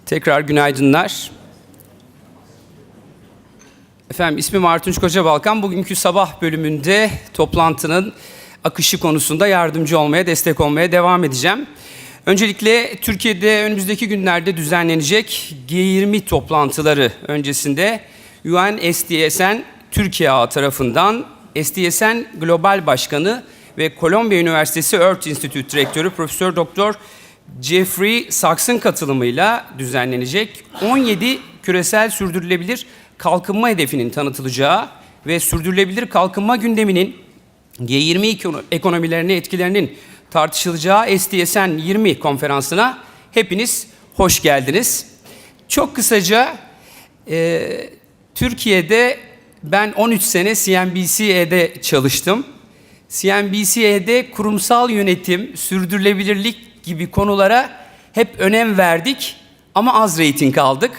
Tekrar günaydınlar. Efendim ismim Artunç Kocabalkan. Bugünkü sabah bölümünde toplantının akışı konusunda yardımcı olmaya, destek olmaya devam edeceğim. Öncelikle Türkiye'de önümüzdeki günlerde düzenlenecek G20 toplantıları öncesinde UN SDSN Türkiye ağı tarafından SDSN Global Başkanı ve Kolombiya Üniversitesi Earth Institute Direktörü Profesör Doktor Jeffrey Sachs'ın katılımıyla düzenlenecek 17 küresel sürdürülebilir kalkınma hedefinin tanıtılacağı ve sürdürülebilir kalkınma gündeminin G20 ekonomilerine etkilerinin tartışılacağı SDSN 20 konferansına hepiniz hoş geldiniz. Çok kısaca Türkiye'de ben 13 sene CNBC'de çalıştım. CNBC'de kurumsal yönetim, sürdürülebilirlik gibi konulara hep önem verdik ama az reyting aldık.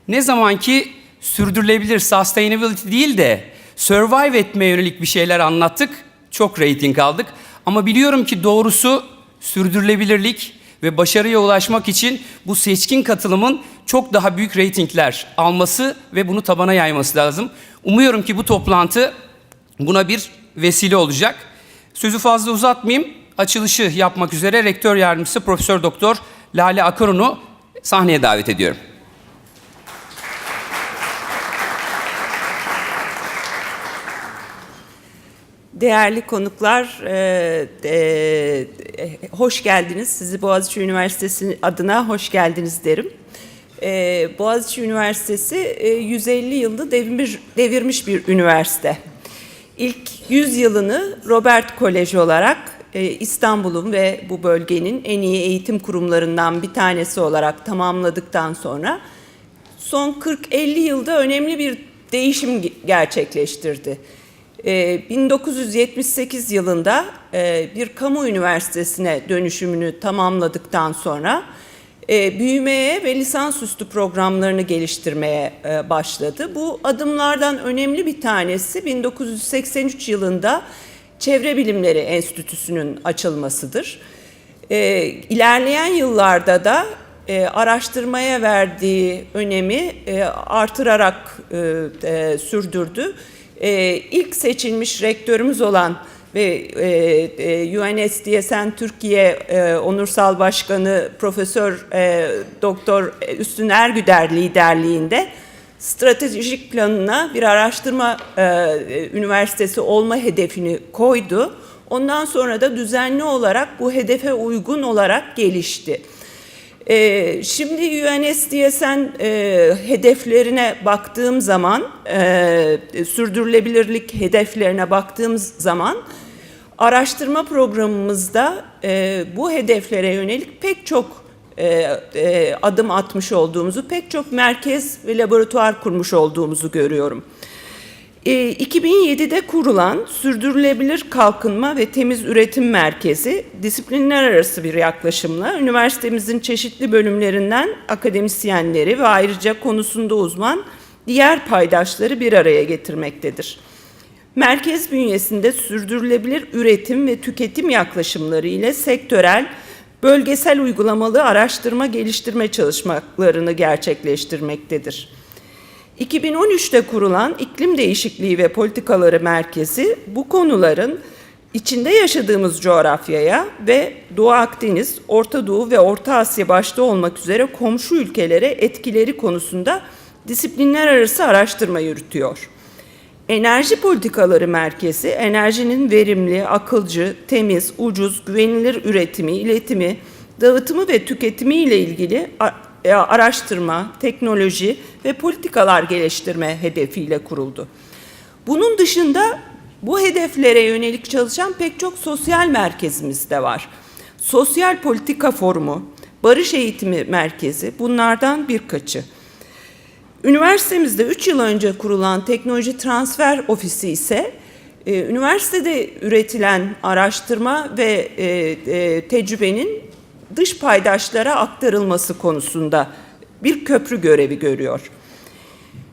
Ne zaman ki sürdürülebilir, sustainability değil de survive etmeye yönelik bir şeyler anlattık, çok reyting aldık. Ama biliyorum ki doğrusu sürdürülebilirlik ve başarıya ulaşmak için bu seçkin katılımın çok daha büyük reytingler alması ve bunu tabana yayması lazım. Umuyorum ki bu toplantı buna bir vesile olacak. Sözü fazla uzatmayayım. Açılışı yapmak üzere Rektör Yardımcısı Profesör Doktor Lale Akarun'u sahneye davet ediyorum. Değerli konuklar, hoş geldiniz. Sizi Boğaziçi Üniversitesi adına hoş geldiniz derim. Boğaziçi Üniversitesi 150 yılda devirmiş bir üniversite. İlk 100 yılını Robert Koleji olarak İstanbul'un ve bu bölgenin en iyi eğitim kurumlarından bir tanesi olarak tamamladıktan sonra son 40-50 yılda önemli bir değişim gerçekleştirdi. 1978 yılında bir kamu üniversitesine dönüşümünü tamamladıktan sonra büyümeye ve lisansüstü programlarını geliştirmeye başladı. Bu adımlardan önemli bir tanesi 1983 yılında Çevre Bilimleri Enstitüsü'nün açılmasıdır. İlerleyen yıllarda da araştırmaya verdiği önemi artırarak sürdürdü. İlk seçilmiş rektörümüz olan ve UN SDSN Türkiye Onursal Başkanı Profesör Doktor Üstün Ergüder liderliğinde stratejik planına bir araştırma üniversitesi olma hedefini koydu. Ondan sonra da düzenli olarak bu hedefe uygun olarak gelişti. Şimdi UN SDSN hedeflerine baktığım zaman, sürdürülebilirlik hedeflerine baktığım zaman araştırma programımızda bu hedeflere yönelik pek çok adım atmış olduğumuzu, pek çok merkez ve laboratuvar kurmuş olduğumuzu görüyorum. 2007'de kurulan Sürdürülebilir Kalkınma ve Temiz Üretim Merkezi, disiplinler arası bir yaklaşımla üniversitemizin çeşitli bölümlerinden akademisyenleri ve ayrıca konusunda uzman diğer paydaşları bir araya getirmektedir. Merkez bünyesinde sürdürülebilir üretim ve tüketim yaklaşımları ile sektörel, bölgesel uygulamalı araştırma geliştirme çalışmalarını gerçekleştirmektedir. 2013'te kurulan İklim Değişikliği ve Politikaları Merkezi bu konuların içinde yaşadığımız coğrafyaya ve Doğu Akdeniz, Orta Doğu ve Orta Asya başta olmak üzere komşu ülkelere etkileri konusunda disiplinler arası araştırma yürütüyor. Enerji Politikaları Merkezi, enerjinin verimli, akılcı, temiz, ucuz, güvenilir üretimi, iletimi, dağıtımı ve tüketimi ile ilgili araştırma, teknoloji ve politikalar geliştirme hedefiyle kuruldu. Bunun dışında bu hedeflere yönelik çalışan pek çok sosyal merkezimiz de var. Sosyal Politika Forumu, Barış Eğitimi Merkezi bunlardan birkaçı. Üniversitemizde 3 yıl önce kurulan Teknoloji Transfer Ofisi ise üniversitede üretilen araştırma ve tecrübenin dış paydaşlara aktarılması konusunda bir köprü görevi görüyor.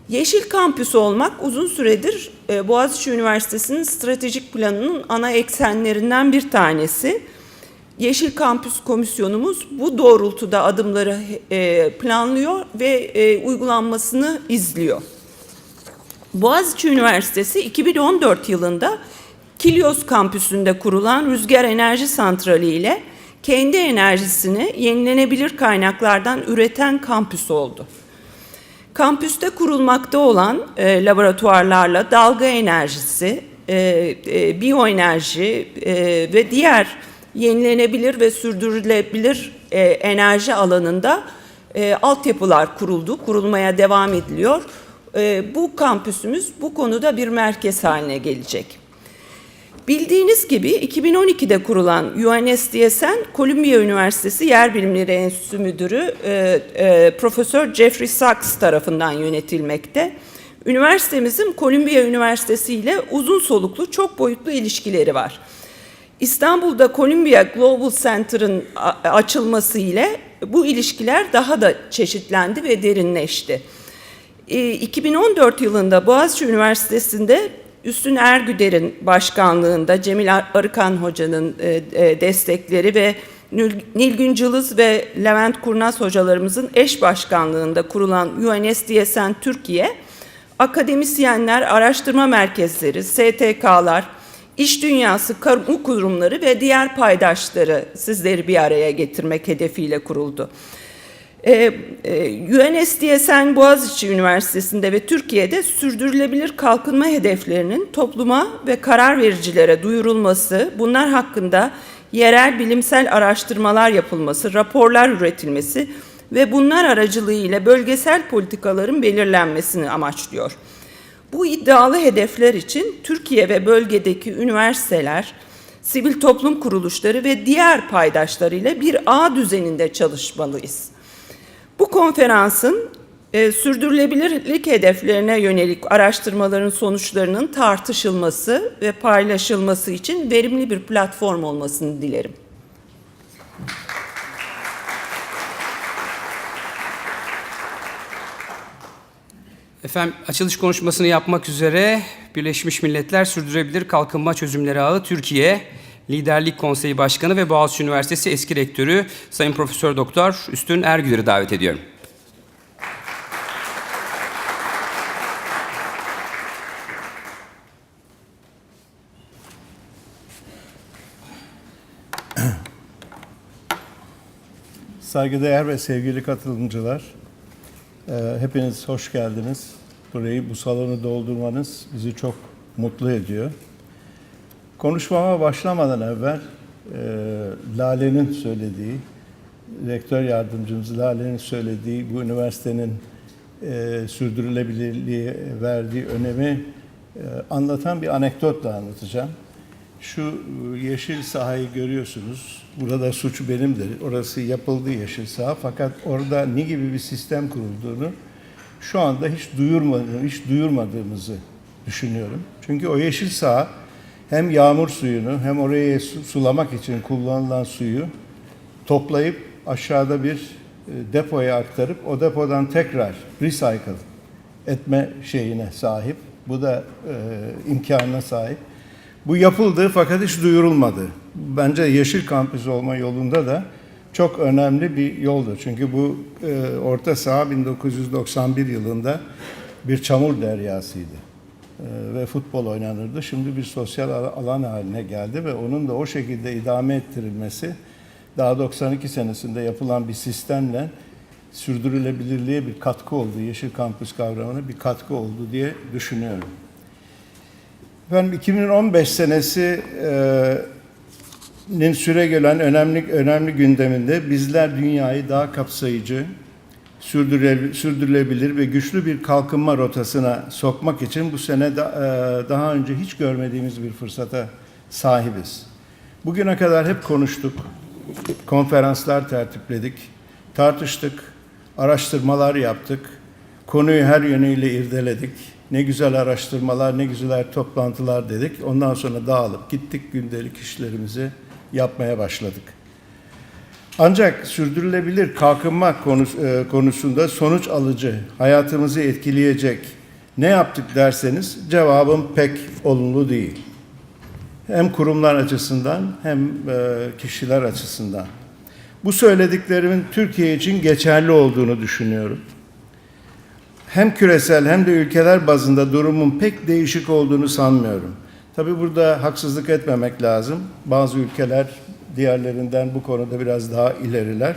Yeşil kampüs olmak uzun süredir Boğaziçi Üniversitesi'nin stratejik planının ana eksenlerinden bir tanesi. Yeşil Kampüs Komisyonumuz bu doğrultuda adımları planlıyor ve uygulanmasını izliyor. Boğaziçi Üniversitesi 2014 yılında Kilyos kampüsünde kurulan rüzgar enerji santrali ile kendi enerjisini yenilenebilir kaynaklardan üreten kampüs oldu. Kampüste kurulmakta olan laboratuvarlarla dalga enerjisi, biyoenerji ve diğer yenilenebilir ve sürdürülebilir enerji alanında altyapılar kurulmaya devam ediliyor. Bu kampüsümüz bu konuda bir merkez haline gelecek. Bildiğiniz gibi 2012'de kurulan UNSDSN, Kolombiya Üniversitesi Yer Bilimleri Enstitüsü Müdürü Profesör Jeffrey Sachs tarafından yönetilmekte. Üniversitemizin Kolombiya Üniversitesi ile uzun soluklu çok boyutlu ilişkileri var. İstanbul'da Kolombiya Global Center'ın açılması ile bu ilişkiler daha da çeşitlendi ve derinleşti. 2014 yılında Boğaziçi Üniversitesi'nde Üstün Ergüder'in başkanlığında Cemil Arıkan Hoca'nın destekleri ve Nilgün Cılız ve Levent Kurnaz hocalarımızın eş başkanlığında kurulan UNSDSN Türkiye, akademisyenler, araştırma merkezleri, STK'lar, iş dünyası, kamu kurumları ve diğer paydaşları sizleri bir araya getirmek hedefiyle kuruldu. UNSDSN Boğaziçi Üniversitesi'nde ve Türkiye'de sürdürülebilir kalkınma hedeflerinin topluma ve karar vericilere duyurulması, bunlar hakkında yerel bilimsel araştırmalar yapılması, raporlar üretilmesi ve bunlar aracılığıyla bölgesel politikaların belirlenmesini amaçlıyor. Bu iddialı hedefler için Türkiye ve bölgedeki üniversiteler, sivil toplum kuruluşları ve diğer paydaşlarıyla bir ağ düzeninde çalışmalıyız. Bu konferansın sürdürülebilirlik hedeflerine yönelik araştırmaların sonuçlarının tartışılması ve paylaşılması için verimli bir platform olmasını dilerim. Efendim, açılış konuşmasını yapmak üzere Birleşmiş Milletler Sürdürülebilir Kalkınma Çözümleri Ağı Türkiye Liderlik Konseyi Başkanı ve Boğaziçi Üniversitesi eski rektörü Sayın Profesör Doktor Üstün Ergüder'i davet ediyorum. Saygıdeğer ve sevgili katılımcılar, hepiniz hoş geldiniz. Bu salonu doldurmanız bizi çok mutlu ediyor. Konuşmama başlamadan evvel Lale'nin söylediği, rektör yardımcımız Lale'nin söylediği bu üniversitenin sürdürülebilirliğe verdiği önemi anlatan bir anekdotla anlatacağım. Şu yeşil sahayı görüyorsunuz. Burada suç benimdir. Orası yapıldı yeşil saha. Fakat orada ne gibi bir sistem kurulduğunu şu anda hiç duyurmadığımızı düşünüyorum. Çünkü o yeşil saha hem yağmur suyunu hem oraya sulamak için kullanılan suyu toplayıp aşağıda bir depoya aktarıp o depodan tekrar recycle etme şeyine sahip. Bu da imkanına sahip. Bu yapıldı fakat hiç duyurulmadı. Bence yeşil kampüs olma yolunda da çok önemli bir yoldur. Çünkü bu orta saha 1991 yılında bir çamur deryasıydı. Ve futbol oynanırdı. Şimdi bir sosyal alan haline geldi ve onun da o şekilde idame ettirilmesi daha 92 senesinde yapılan bir sistemle sürdürülebilirliğe bir katkı oldu. Yeşil kampüs kavramına bir katkı oldu diye düşünüyorum. Efendim 2015 senesinin süre gelen önemli gündeminde bizler dünyayı daha kapsayıcı, sürdürülebilir ve güçlü bir kalkınma rotasına sokmak için bu sene daha önce hiç görmediğimiz bir fırsata sahibiz. Bugüne kadar hep konuştuk, konferanslar tertipledik, tartıştık, araştırmalar yaptık, konuyu her yönüyle irdeledik. Ne güzel araştırmalar, ne güzel toplantılar dedik. Ondan sonra dağılıp gittik, gündelik işlerimizi yapmaya başladık. Ancak sürdürülebilir kalkınma konusunda sonuç alıcı, hayatımızı etkileyecek ne yaptık derseniz cevabım pek olumlu değil. Hem kurumlar açısından hem kişiler açısından. Bu söylediklerimin Türkiye için geçerli olduğunu düşünüyorum. Hem küresel hem de ülkeler bazında durumun pek değişik olduğunu sanmıyorum. Tabii burada haksızlık etmemek lazım. Bazı ülkeler diğerlerinden bu konuda biraz daha ileriler.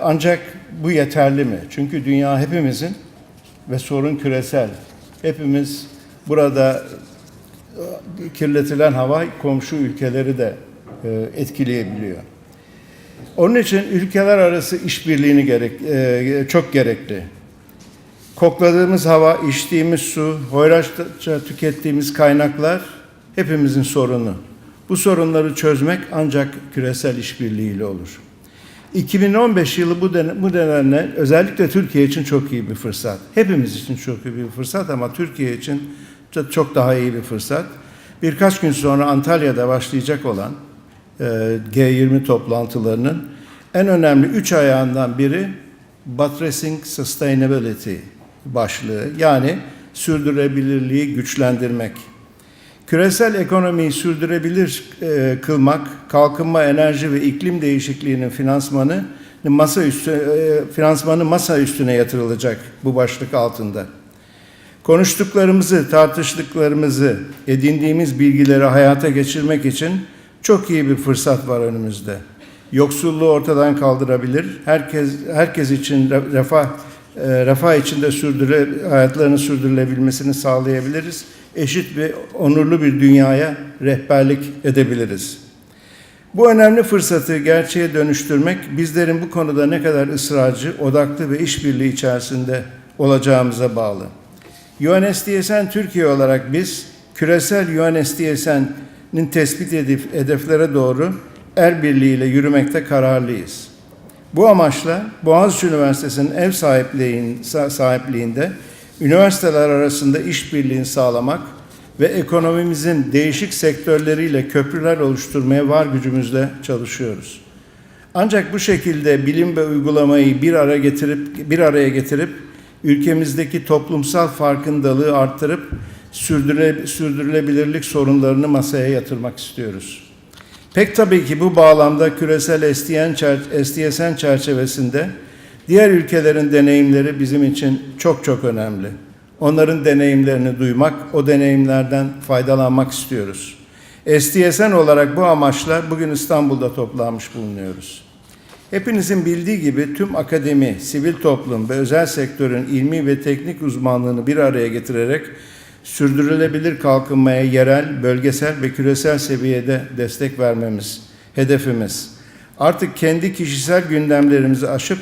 Ancak bu yeterli mi? Çünkü dünya hepimizin ve sorun küresel. Hepimiz burada kirletilen hava komşu ülkeleri de etkileyebiliyor. Onun için ülkeler arası işbirliğini çok gerekli. Kokladığımız hava, içtiğimiz su, hoyratça tükettiğimiz kaynaklar hepimizin sorunu. Bu sorunları çözmek ancak küresel işbirliğiyle olur. 2015 yılı bu nedenle özellikle Türkiye için çok iyi bir fırsat. Hepimiz için çok iyi bir fırsat ama Türkiye için çok daha iyi bir fırsat. Birkaç gün sonra Antalya'da başlayacak olan G20 toplantılarının en önemli 3 ayağından biri Buttressing Sustainability başlığı, yani sürdürülebilirliği güçlendirmek. Küresel ekonomiyi sürdürülebilir kılmak, kalkınma, enerji ve iklim değişikliğinin finansmanı masa üstüne yatırılacak bu başlık altında. Konuştuklarımızı, tartıştıklarımızı, edindiğimiz bilgileri hayata geçirmek için çok iyi bir fırsat var önümüzde. Yoksulluğu ortadan kaldırabilir, herkes için refah içinde hayatlarını sürdürülebilmesini sağlayabiliriz. Eşit ve onurlu bir dünyaya rehberlik edebiliriz. Bu önemli fırsatı gerçeğe dönüştürmek bizlerin bu konuda ne kadar ısrarcı, odaklı ve işbirliği içerisinde olacağımıza bağlı. SDSN Türkiye olarak biz küresel SDSN'nin tespit edip hedeflere doğru el birliğiyle yürümekte kararlıyız. Bu amaçla Boğaziçi Üniversitesi'nin ev sahipliğinde üniversiteler arasında işbirliğini sağlamak ve ekonomimizin değişik sektörleriyle köprüler oluşturmaya var gücümüzle çalışıyoruz. Ancak bu şekilde bilim ve uygulamayı bir araya getirip ülkemizdeki toplumsal farkındalığı arttırıp sürdürülebilirlik sorunlarını masaya yatırmak istiyoruz. Pek tabii ki bu bağlamda küresel SDSN çerçevesinde diğer ülkelerin deneyimleri bizim için çok çok önemli. Onların deneyimlerini duymak, o deneyimlerden faydalanmak istiyoruz. SDSN olarak bu amaçla bugün İstanbul'da toplanmış bulunuyoruz. Hepinizin bildiği gibi tüm akademi, sivil toplum ve özel sektörün ilmi ve teknik uzmanlığını bir araya getirerek sürdürülebilir kalkınmaya yerel, bölgesel ve küresel seviyede destek vermemiz hedefimiz. Artık kendi kişisel gündemlerimizi aşıp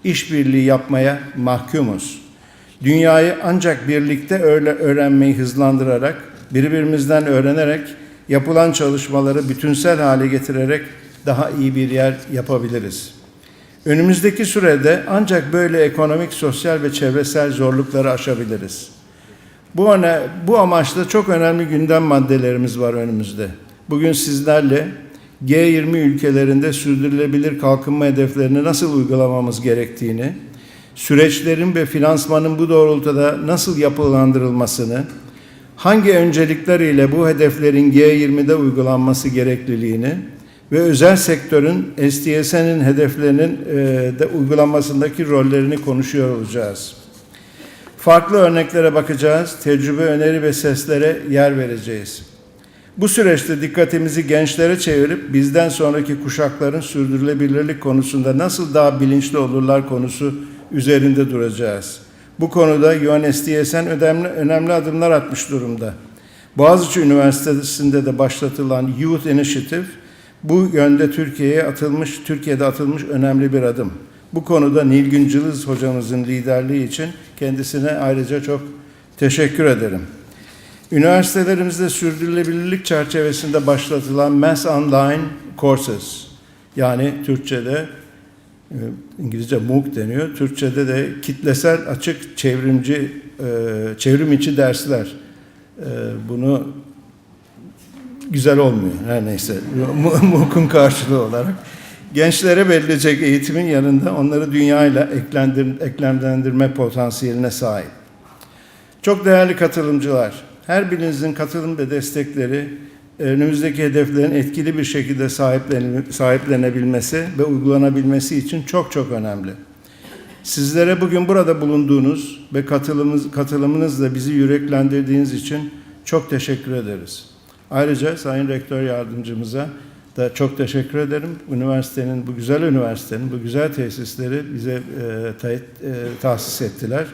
işbirliği yapmaya mahkumuz. Dünyayı ancak birlikte öğrenmeyi hızlandırarak, birbirimizden öğrenerek, yapılan çalışmaları bütünsel hale getirerek daha iyi bir yer yapabiliriz. Önümüzdeki sürede ancak böyle ekonomik, sosyal ve çevresel zorlukları aşabiliriz. Bu amaçla çok önemli gündem maddelerimiz var önümüzde. Bugün sizlerle G20 ülkelerinde sürdürülebilir kalkınma hedeflerini nasıl uygulamamız gerektiğini, süreçlerin ve finansmanın bu doğrultuda nasıl yapılandırılmasını, hangi öncelikler ile bu hedeflerin G20'de uygulanması gerekliliğini ve özel sektörün SDSN'in hedeflerinin de uygulanmasındaki rollerini konuşuyor olacağız. Farklı örneklere bakacağız, tecrübe, öneri ve seslere yer vereceğiz. Bu süreçte dikkatimizi gençlere çevirip bizden sonraki kuşakların sürdürülebilirlik konusunda nasıl daha bilinçli olurlar konusu üzerinde duracağız. Bu konuda UNSDSN önemli adımlar atmış durumda. Boğaziçi Üniversitesi'nde de başlatılan Youth Initiative bu yönde Türkiye'de atılmış önemli bir adım. Bu konuda Nilgün Cılız hocamızın liderliği için kendisine ayrıca çok teşekkür ederim. Üniversitelerimizde sürdürülebilirlik çerçevesinde başlatılan Mass Online Courses, yani Türkçe'de, İngilizce MOOC deniyor, Türkçe'de de kitlesel açık çevrim içi dersler. Bunu güzel olmuyor her neyse, MOOC'un karşılığı olarak. Gençlere verilecek eğitimin yanında onları dünyayla eklemlendirme potansiyeline sahip. Çok değerli katılımcılar, her birinizin katılım ve destekleri önümüzdeki hedeflerin etkili bir şekilde sahiplenebilmesi ve uygulanabilmesi için çok çok önemli. Sizlere bugün burada bulunduğunuz ve katılımınızla bizi yüreklendirdiğiniz için çok teşekkür ederiz. Ayrıca Sayın Rektör Yardımcımıza da çok teşekkür ederim. Üniversitenin, bu güzel üniversitenin, bu güzel tesisleri bize tahsis ettiler.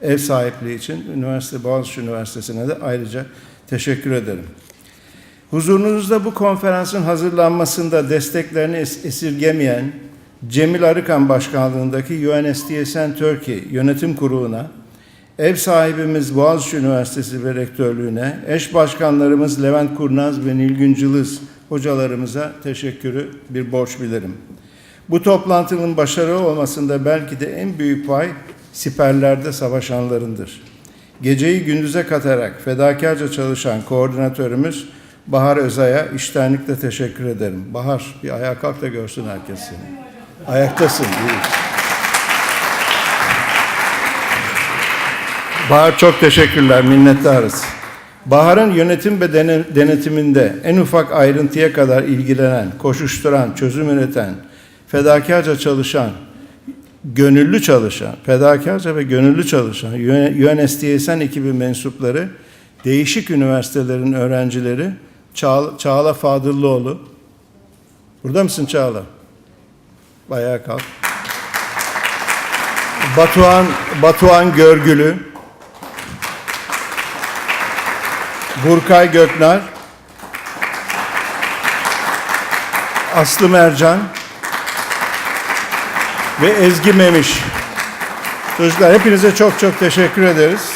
Ev sahipliği için Boğaziçi Üniversitesi'ne de ayrıca teşekkür ederim. Huzurunuzda bu konferansın hazırlanmasında desteklerini esirgemeyen Cemil Arıkan Başkanlığındaki SDSN20 Yönetim Kurulu'na, ev sahibimiz Boğaziçi Üniversitesi ve Rektörlüğü'ne, eş başkanlarımız Levent Kurnaz ve Nilgün Cılız hocalarımıza teşekkürü bir borç bilirim. Bu toplantının başarılı olmasında belki de en büyük pay siperlerde savaşanlarındır. Geceyi gündüze katarak fedakarca çalışan koordinatörümüz Bahar Özay'a içtenlikle teşekkür ederim. Bahar, bir ayağa kalk da görsün herkes seni. Ayaktasın. Değil. Bahar, çok teşekkürler, minnettarız. Bahar'ın yönetim ve denetiminde en ufak ayrıntıya kadar ilgilenen, koşuşturan, çözüm üreten, fedakarca çalışan, fedakarca ve gönüllü çalışan SDSN ekibi mensupları, değişik üniversitelerin öğrencileri, Çağla Fadıllıoğlu. Burada mısın Çağla? Ayağa kalk. Batuhan Görgülü, Burkay Göknar, Aslı Mercan ve Ezgi Memiş. Çocuklar, hepinize çok çok teşekkür ederiz.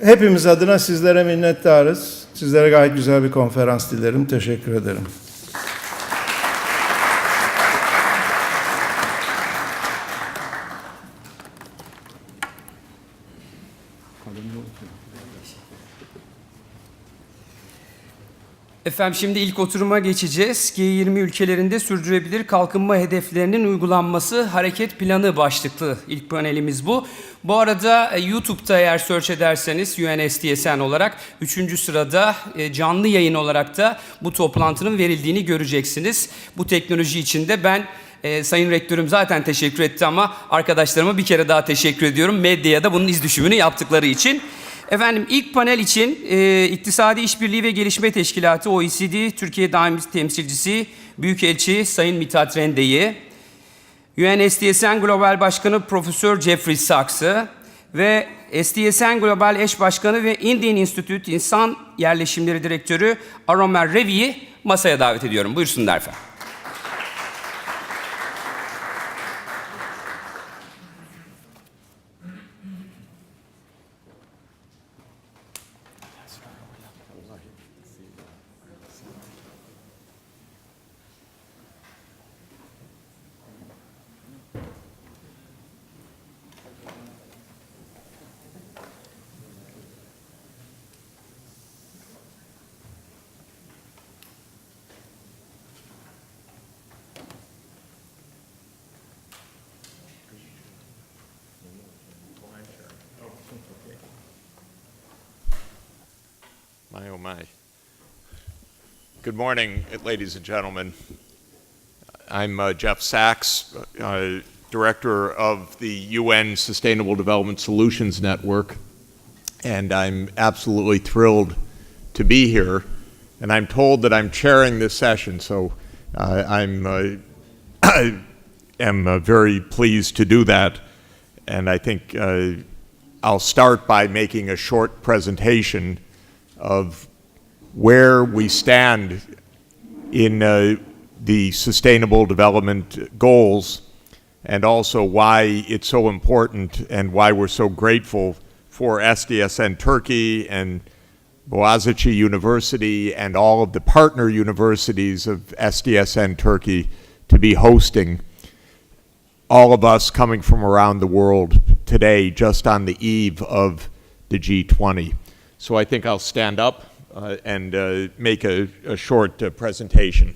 Hepimiz adına sizlere minnettarız. Sizlere gayet güzel bir konferans dilerim. Teşekkür ederim. Efendim şimdi ilk oturuma geçeceğiz. G20 ülkelerinde sürdürülebilir kalkınma hedeflerinin uygulanması hareket planı başlıklı ilk panelimiz bu. Bu arada YouTube'da eğer search ederseniz SDSN olarak 3. sırada canlı yayın olarak da bu toplantının verildiğini göreceksiniz. Bu teknoloji için de ben Sayın Rektörüm zaten teşekkür etti ama arkadaşlarıma bir kere daha teşekkür ediyorum. Medyaya da bunun iz düşümünü yaptıkları için. Efendim ilk panel için İktisadi İşbirliği ve Gelişme Teşkilatı OECD Türkiye Daimi Temsilcisi Büyükelçi Sayın Mithat Rende'yi, SDSN Global Başkanı Profesör Jeffrey Sachs'ı ve SDSN Global Eş Başkanı ve Indian Institute İnsan Yerleşimleri Direktörü Aromer Revi'yi masaya davet ediyorum. Buyursunlar efendim. My, oh my. Good morning, ladies and gentlemen. I'm Jeff Sachs, Director of the UN Sustainable Development Solutions Network, and I'm absolutely thrilled to be here. And I'm told that I'm chairing this session, so I am very pleased to do that. And I think I'll start by making a short presentation of where we stand in the Sustainable Development Goals, and also why it's so important and why we're so grateful for SDSN Turkey and Boğaziçi University and all of the partner universities of SDSN Turkey to be hosting all of us coming from around the world today, just on the eve of the G20. So I think I'll stand up and make a short presentation.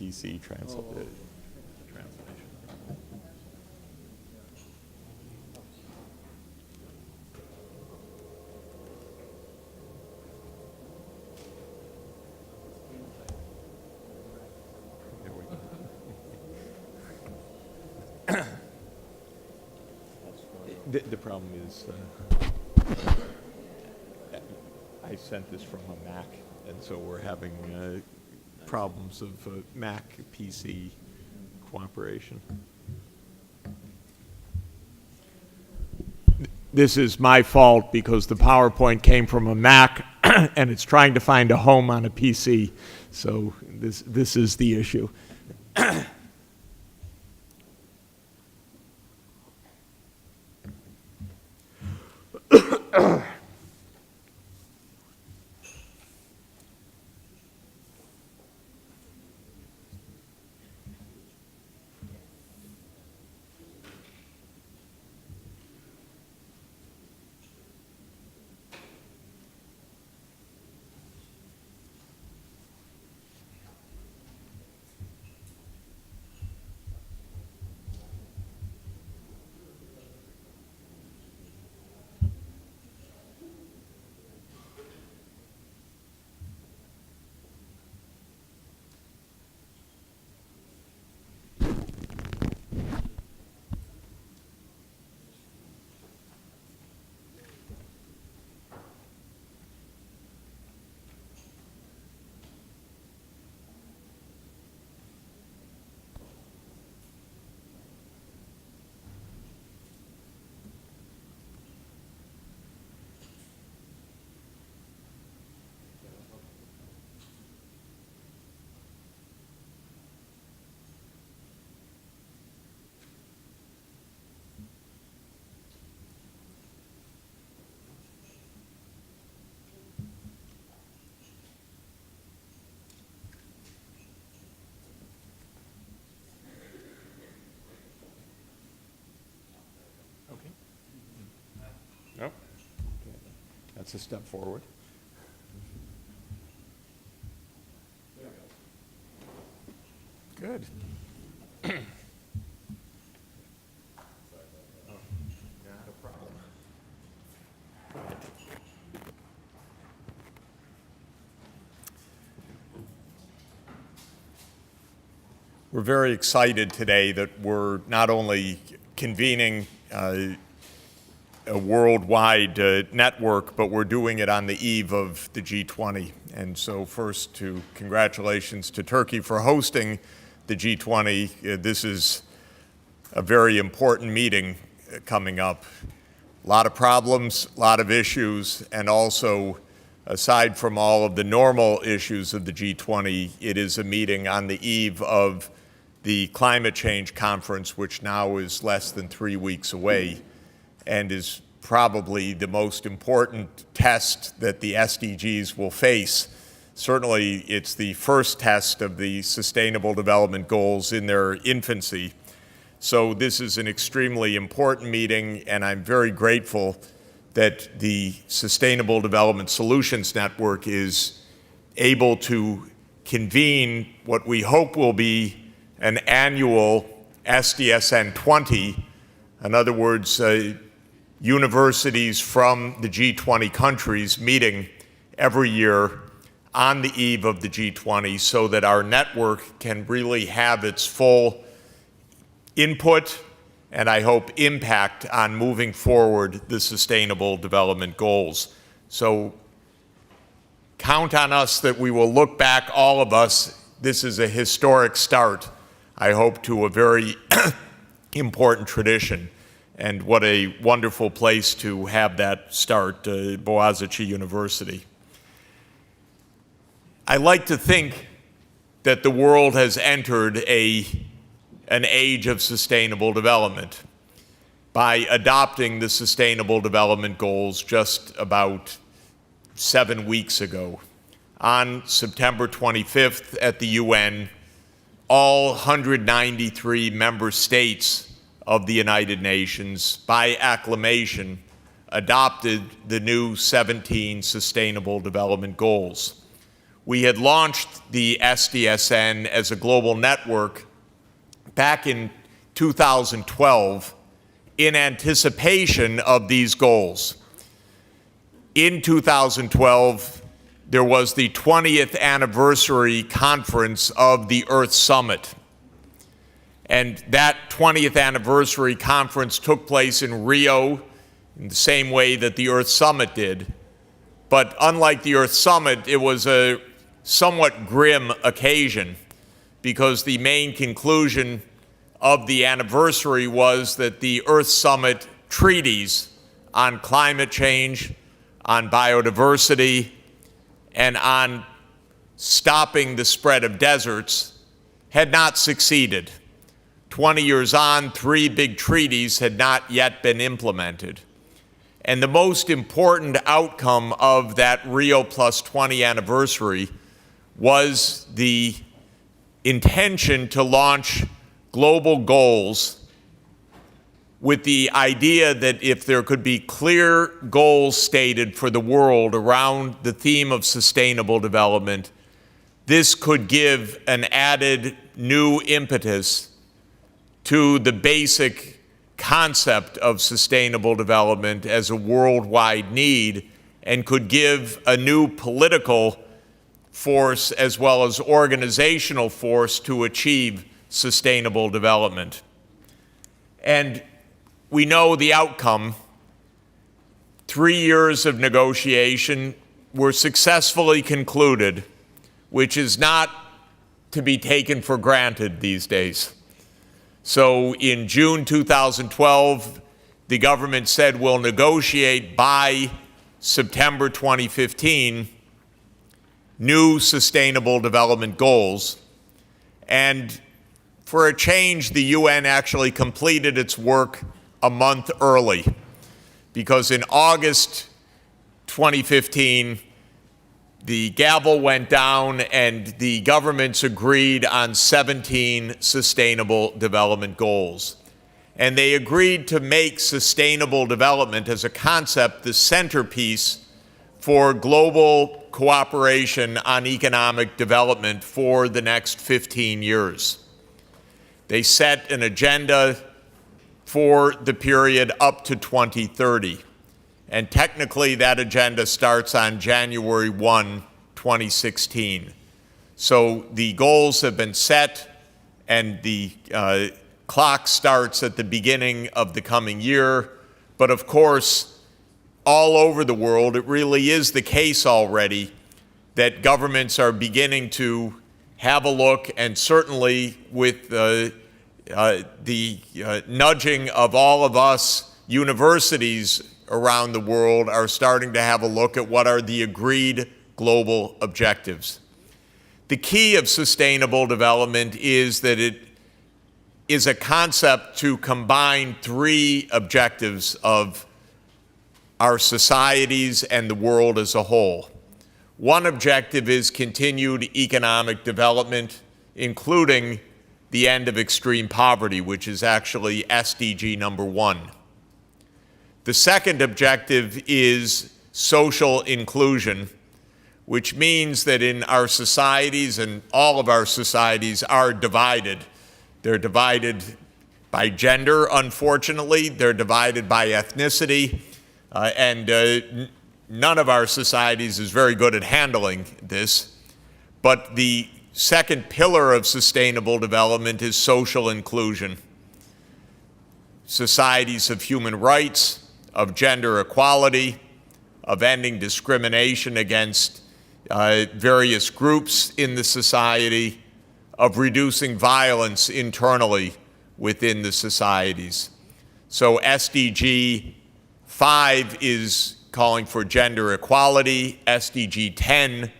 PC translation. There we go. The problem is, I sent this from a Mac, and so we're having problems of Mac PC cooperation. This is my fault because the PowerPoint came from a Mac, and it's trying to find a home on a PC. So this is the issue. Nope. That's a step forward. Good. Not a problem. We're very excited today that we're not only convening a worldwide network, but we're doing it on the eve of the G20. And so first, congratulations to Turkey for hosting the G20. This is a very important meeting coming up. A lot of problems, a lot of issues, and also, aside from all of the normal issues of the G20, it is a meeting on the eve of the climate change conference, which now is less than 3 weeks away, and is probably the most important test that the SDGs will face. Certainly, it's the first test of the Sustainable Development Goals in their infancy. So this is an extremely important meeting, and I'm very grateful that the Sustainable Development Solutions Network is able to convene what we hope will be an annual SDSN20. In other words, universities from the G20 countries meeting every year on the eve of the G20 so that our network can really have its full input and I hope impact on moving forward the Sustainable Development Goals. So count on us that we will look back, all of us. This is a historic start, I hope, to a very important tradition. And what a wonderful place to have that start, Boğaziçi University. I like to think that the world has entered an age of sustainable development by adopting the Sustainable Development Goals just about 7 weeks ago. On September 25th at the UN, all 193 member states of the United Nations, by acclamation, adopted the new 17 Sustainable Development Goals. We had launched the SDSN as a global network back in 2012 in anticipation of these goals. In 2012, there was the 20th anniversary conference of the Earth Summit. And that 20th anniversary conference took place in Rio in the same way that the Earth Summit did. But unlike the Earth Summit, it was a somewhat grim occasion because the main conclusion of the anniversary was that the Earth Summit treaties on climate change, on biodiversity, and on stopping the spread of deserts had not succeeded. 20 years on, 3 big treaties had not yet been implemented. And the most important outcome of that Rio Plus 20 anniversary was the intention to launch global goals with the idea that if there could be clear goals stated for the world around the theme of sustainable development, this could give an added new impetus to the basic concept of sustainable development as a worldwide need and could give a new political force as well as organizational force to achieve sustainable development. And we know the outcome. 3 years of negotiation were successfully concluded, which is not to be taken for granted these days. So in June 2012, the government said we'll negotiate by September 2015 new sustainable development goals. And for a change, the UN actually completed its work a month early, because in August 2015, the gavel went down and the governments agreed on 17 sustainable development goals. And they agreed to make sustainable development as a concept the centerpiece for global cooperation on economic development for the next 15 years. They set an agenda for the period up to 2030. And technically, that agenda starts on January 1, 2016. So the goals have been set, and the clock starts at the beginning of the coming year. But of course, all over the world, it really is the case already that governments are beginning to have a look, and certainly with the nudging of all of us, universities around the world are starting to have a look at what are the agreed global objectives. The key of sustainable development is that it is a concept to combine 3 objectives of our societies and the world as a whole. One objective is continued economic development, including the end of extreme poverty, which is actually SDG number 1. The second objective is social inclusion, which means that in our societies, and all of our societies are divided. They're divided by gender, unfortunately. They're divided by ethnicity. And none of our societies is very good at handling this. But the second pillar of sustainable development is social inclusion. Societies of human rights, of gender equality, of ending discrimination against various groups in the society, of reducing violence internally within the societies. So SDG 5 is calling for gender equality. SDG 10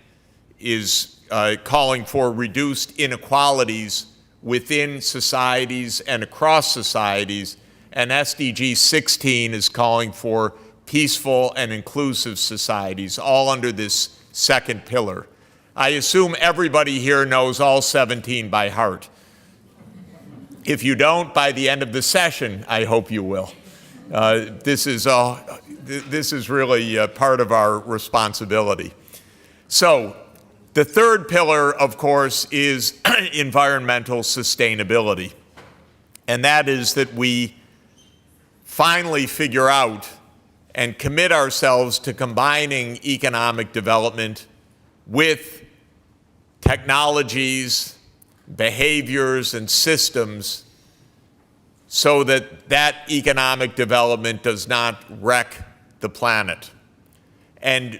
is calling for reduced inequalities within societies and across societies. And SDG 16 is calling for peaceful and inclusive societies, all under this second pillar. I assume everybody here knows all 17 by heart. If you don't, by the end of the session, I hope you will. This is really part of our responsibility. So The third pillar, of course, is environmental sustainability. And that is that we finally figure out and commit ourselves to combining economic development with technologies, behaviors, and systems so that that economic development does not wreck the planet. And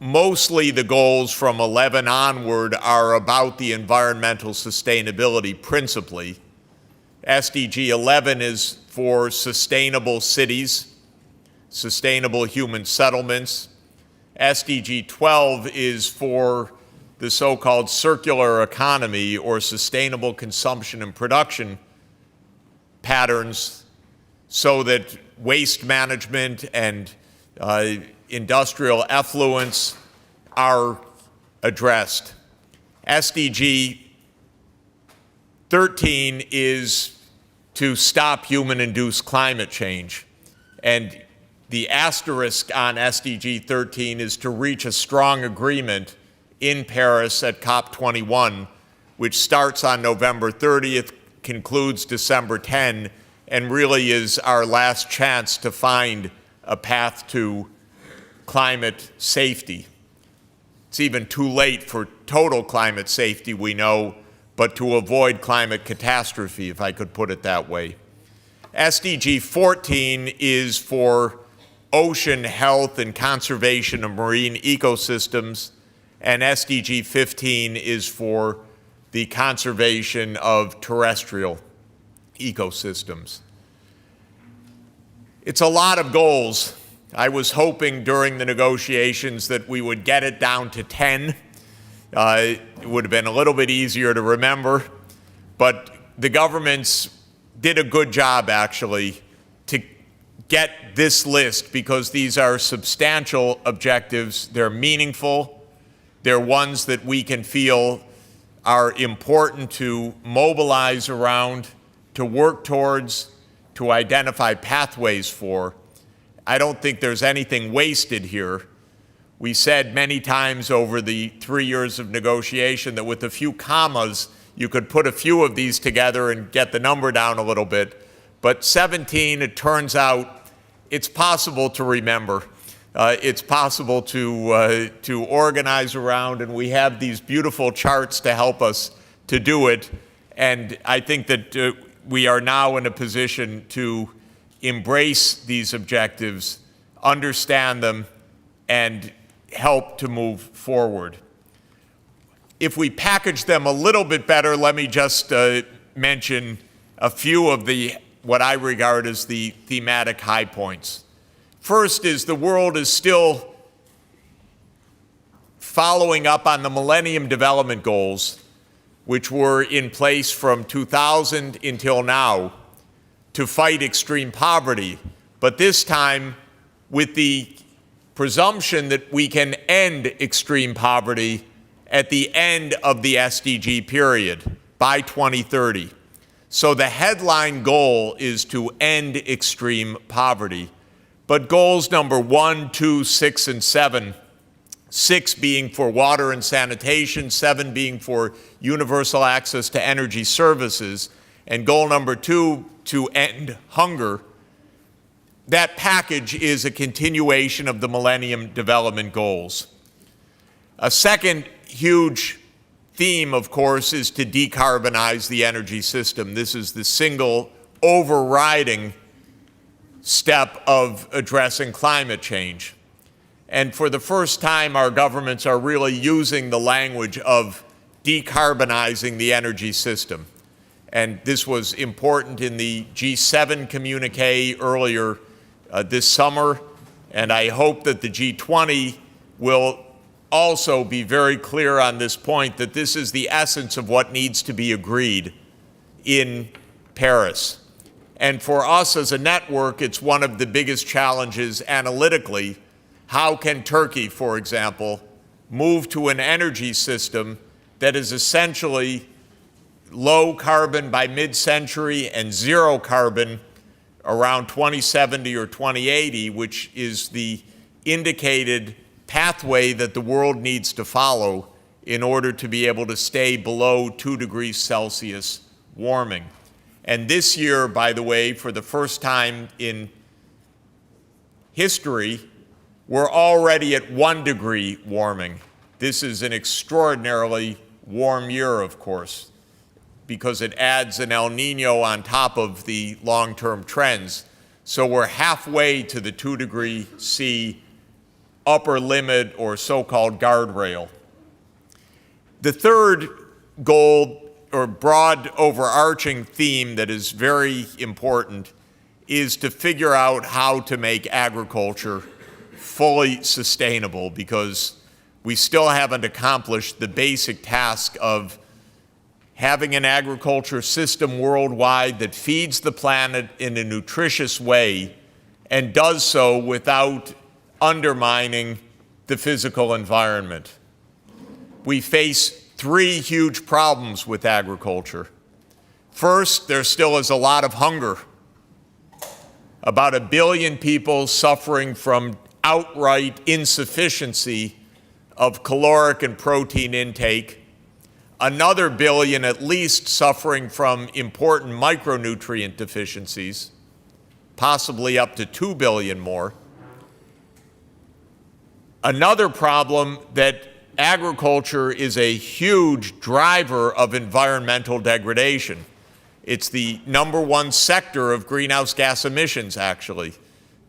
mostly the goals from 11 onward are about the environmental sustainability principally. SDG 11 is for sustainable cities, sustainable human settlements. SDG 12 is for the so-called circular economy or sustainable consumption and production patterns so that waste management and industrial effluents are addressed. SDG 13 is to stop human-induced climate change. And the asterisk on SDG 13 is to reach a strong agreement in Paris at COP21, which starts on November 30th, concludes December 10, and really is our last chance to find a path to climate safety. It's even too late for total climate safety, we know, but to avoid climate catastrophe, if I could put it that way. SDG 14 is for ocean health and conservation of marine ecosystems, and SDG 15 is for the conservation of terrestrial ecosystems. It's a lot of goals. I was hoping during the negotiations that we would get it down to 10. It would have been a little bit easier to remember, but the governments did a good job, actually, to get this list because these are substantial objectives. They're meaningful. They're ones that we can feel are important to mobilize around, to work towards, to identify pathways for. I don't think there's anything wasted here. We said many times over the 3 years of negotiation that with a few commas, you could put a few of these together and get the number down a little bit. But 17, it turns out, it's possible to remember. It's possible to organize around, and we have these beautiful charts to help us to do it. And I think that we are now in a position to embrace these objectives, understand them, and help to move forward. If we package them a little bit better, let me just mention a few of what I regard as the thematic high points. First is the world is still following up on the Millennium Development Goals, which were in place from 2000 until now to fight extreme poverty, but this time with the presumption that we can end extreme poverty at the end of the SDG period by 2030. So the headline goal is to end extreme poverty. But goals number 1, 2, 6, and 7, 6 being for water and sanitation, 7 being for universal access to energy services, and goal number 2, to end hunger, that package is a continuation of the Millennium Development Goals. A second huge theme, of course, is to decarbonize the energy system. This is the single overriding step of addressing climate change. And for the first time, our governments are really using the language of decarbonizing the energy system. And this was important in the G7 communique earlier this summer, and I hope that the G20 will also be very clear on this point, that this is the essence of what needs to be agreed in Paris. And for us as a network, it's one of the biggest challenges analytically. How can Turkey, for example, move to an energy system that is essentially low carbon by mid-century and zero carbon around 2070 or 2080, which is the indicated pathway that the world needs to follow in order to be able to stay below 2 degrees Celsius warming. And this year, by the way, for the first time in history, we're already at 1 degree warming. This is an extraordinarily warm year, of course, because it adds an El Nino on top of the long-term trends. So we're halfway to the 2 degree C upper limit or so-called guardrail. The third goal or broad overarching theme that is very important is to figure out how to make agriculture fully sustainable, because we still haven't accomplished the basic task of having an agriculture system worldwide that feeds the planet in a nutritious way and does so without undermining the physical environment. We face 3 huge problems with agriculture. First, there still is a lot of hunger. About 1 billion people suffering from outright insufficiency of caloric and protein intake, another 1 billion at least suffering from important micronutrient deficiencies, possibly up to 2 billion more. Another problem that agriculture is a huge driver of environmental degradation. It's the #1 sector of greenhouse gas emissions, actually,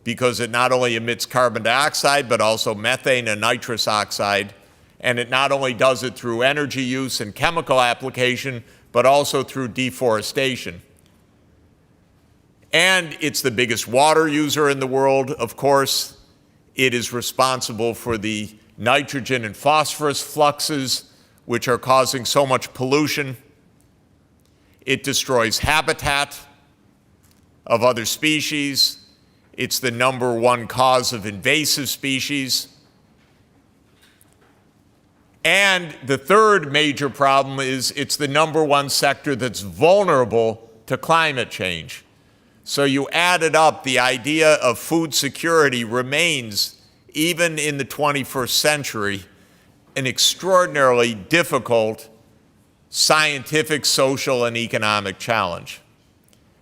because it not only emits carbon dioxide, but also methane and nitrous oxide. And it not only does it through energy use and chemical application, but also through deforestation. And it's the biggest water user in the world, of course. It is responsible for the nitrogen and phosphorus fluxes, which are causing so much pollution. It destroys habitat of other species. It's the #1 cause of invasive species. And the third major problem is it's the #1 sector that's vulnerable to climate change. So you add it up, the idea of food security remains, even in the 21st century, an extraordinarily difficult scientific, social, and economic challenge.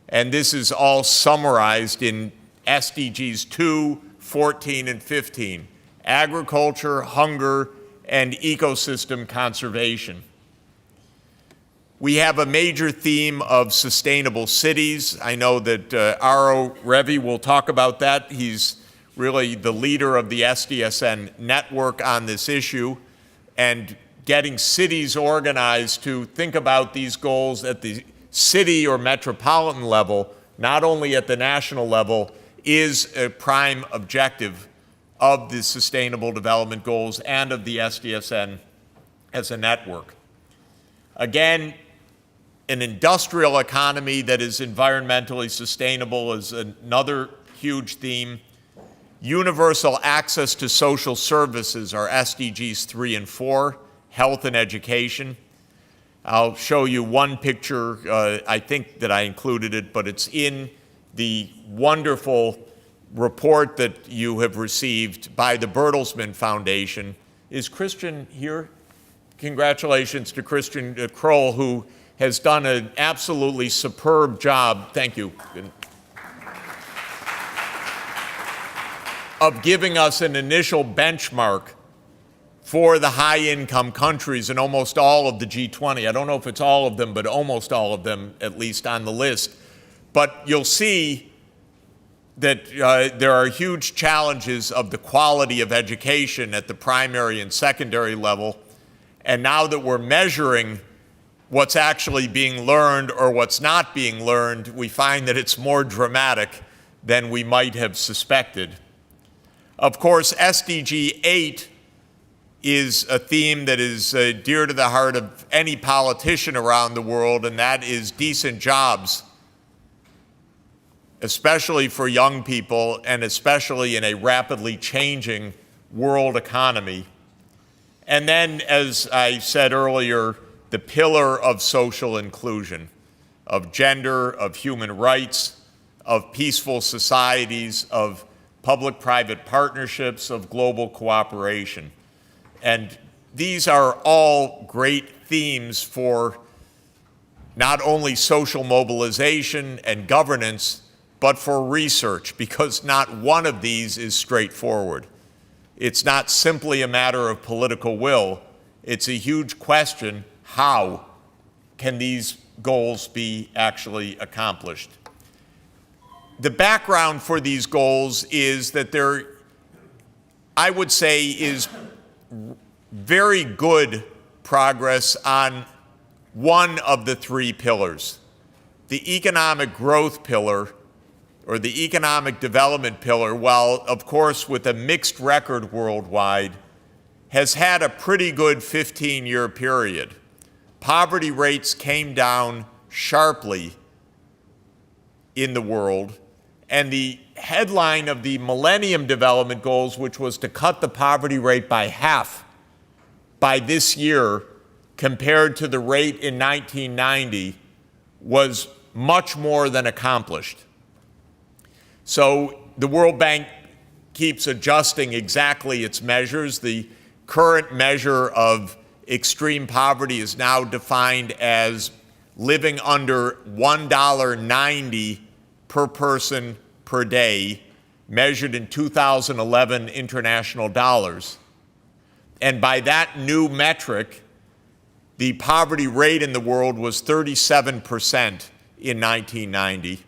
And this is all summarized in SDGs 2, 14, and 15, agriculture, hunger, and ecosystem conservation. We have a major theme of sustainable cities. I know that Aro Revi will talk about that. He's really the leader of the SDSN network on this issue, and getting cities organized to think about these goals at the city or metropolitan level, not only at the national level, is a prime objective of the Sustainable Development Goals and of the SDSN as a network. Again, an industrial economy that is environmentally sustainable is another huge theme. Universal access to social services are SDGs 3 and 4, health and education. I'll show you one picture. I think that I included it, but it's in the wonderful report that you have received by the Bertelsmann Foundation. Is Christian here? Congratulations to Christian Kroll, who has done an absolutely superb job, thank you, of giving us an initial benchmark for the high-income countries in almost all of the G20. I don't know if it's all of them, but almost all of them, at least on the list. But you'll see that there are huge challenges of the quality of education at the primary and secondary level. And now that we're measuring what's actually being learned or what's not being learned, we find that it's more dramatic than we might have suspected. Of course, SDG 8 is a theme that is dear to the heart of any politician around the world, and that is decent jobs, especially for young people and especially in a rapidly changing world economy. And then, as I said earlier, the pillar of social inclusion, of gender, of human rights, of peaceful societies, of public-private partnerships, of global cooperation. And these are all great themes for not only social mobilization and governance, but for research, because not one of these is straightforward. It's not simply a matter of political will. It's a huge question: how can these goals be actually accomplished? The background for these goals is that there, I would say, is very good progress on one of the three pillars. The economic growth pillar, or the economic development pillar, while of course with a mixed record worldwide, has had a pretty good 15-year period. Poverty rates came down sharply in the world, and the headline of the Millennium Development Goals, which was to cut the poverty rate by half by this year compared to the rate in 1990, was much more than accomplished. So the World Bank keeps adjusting exactly its measures. The current measure of extreme poverty is now defined as living under $1.90 per person per day, measured in 2011 international dollars. And by that new metric, the poverty rate in the world was 37% in 1990,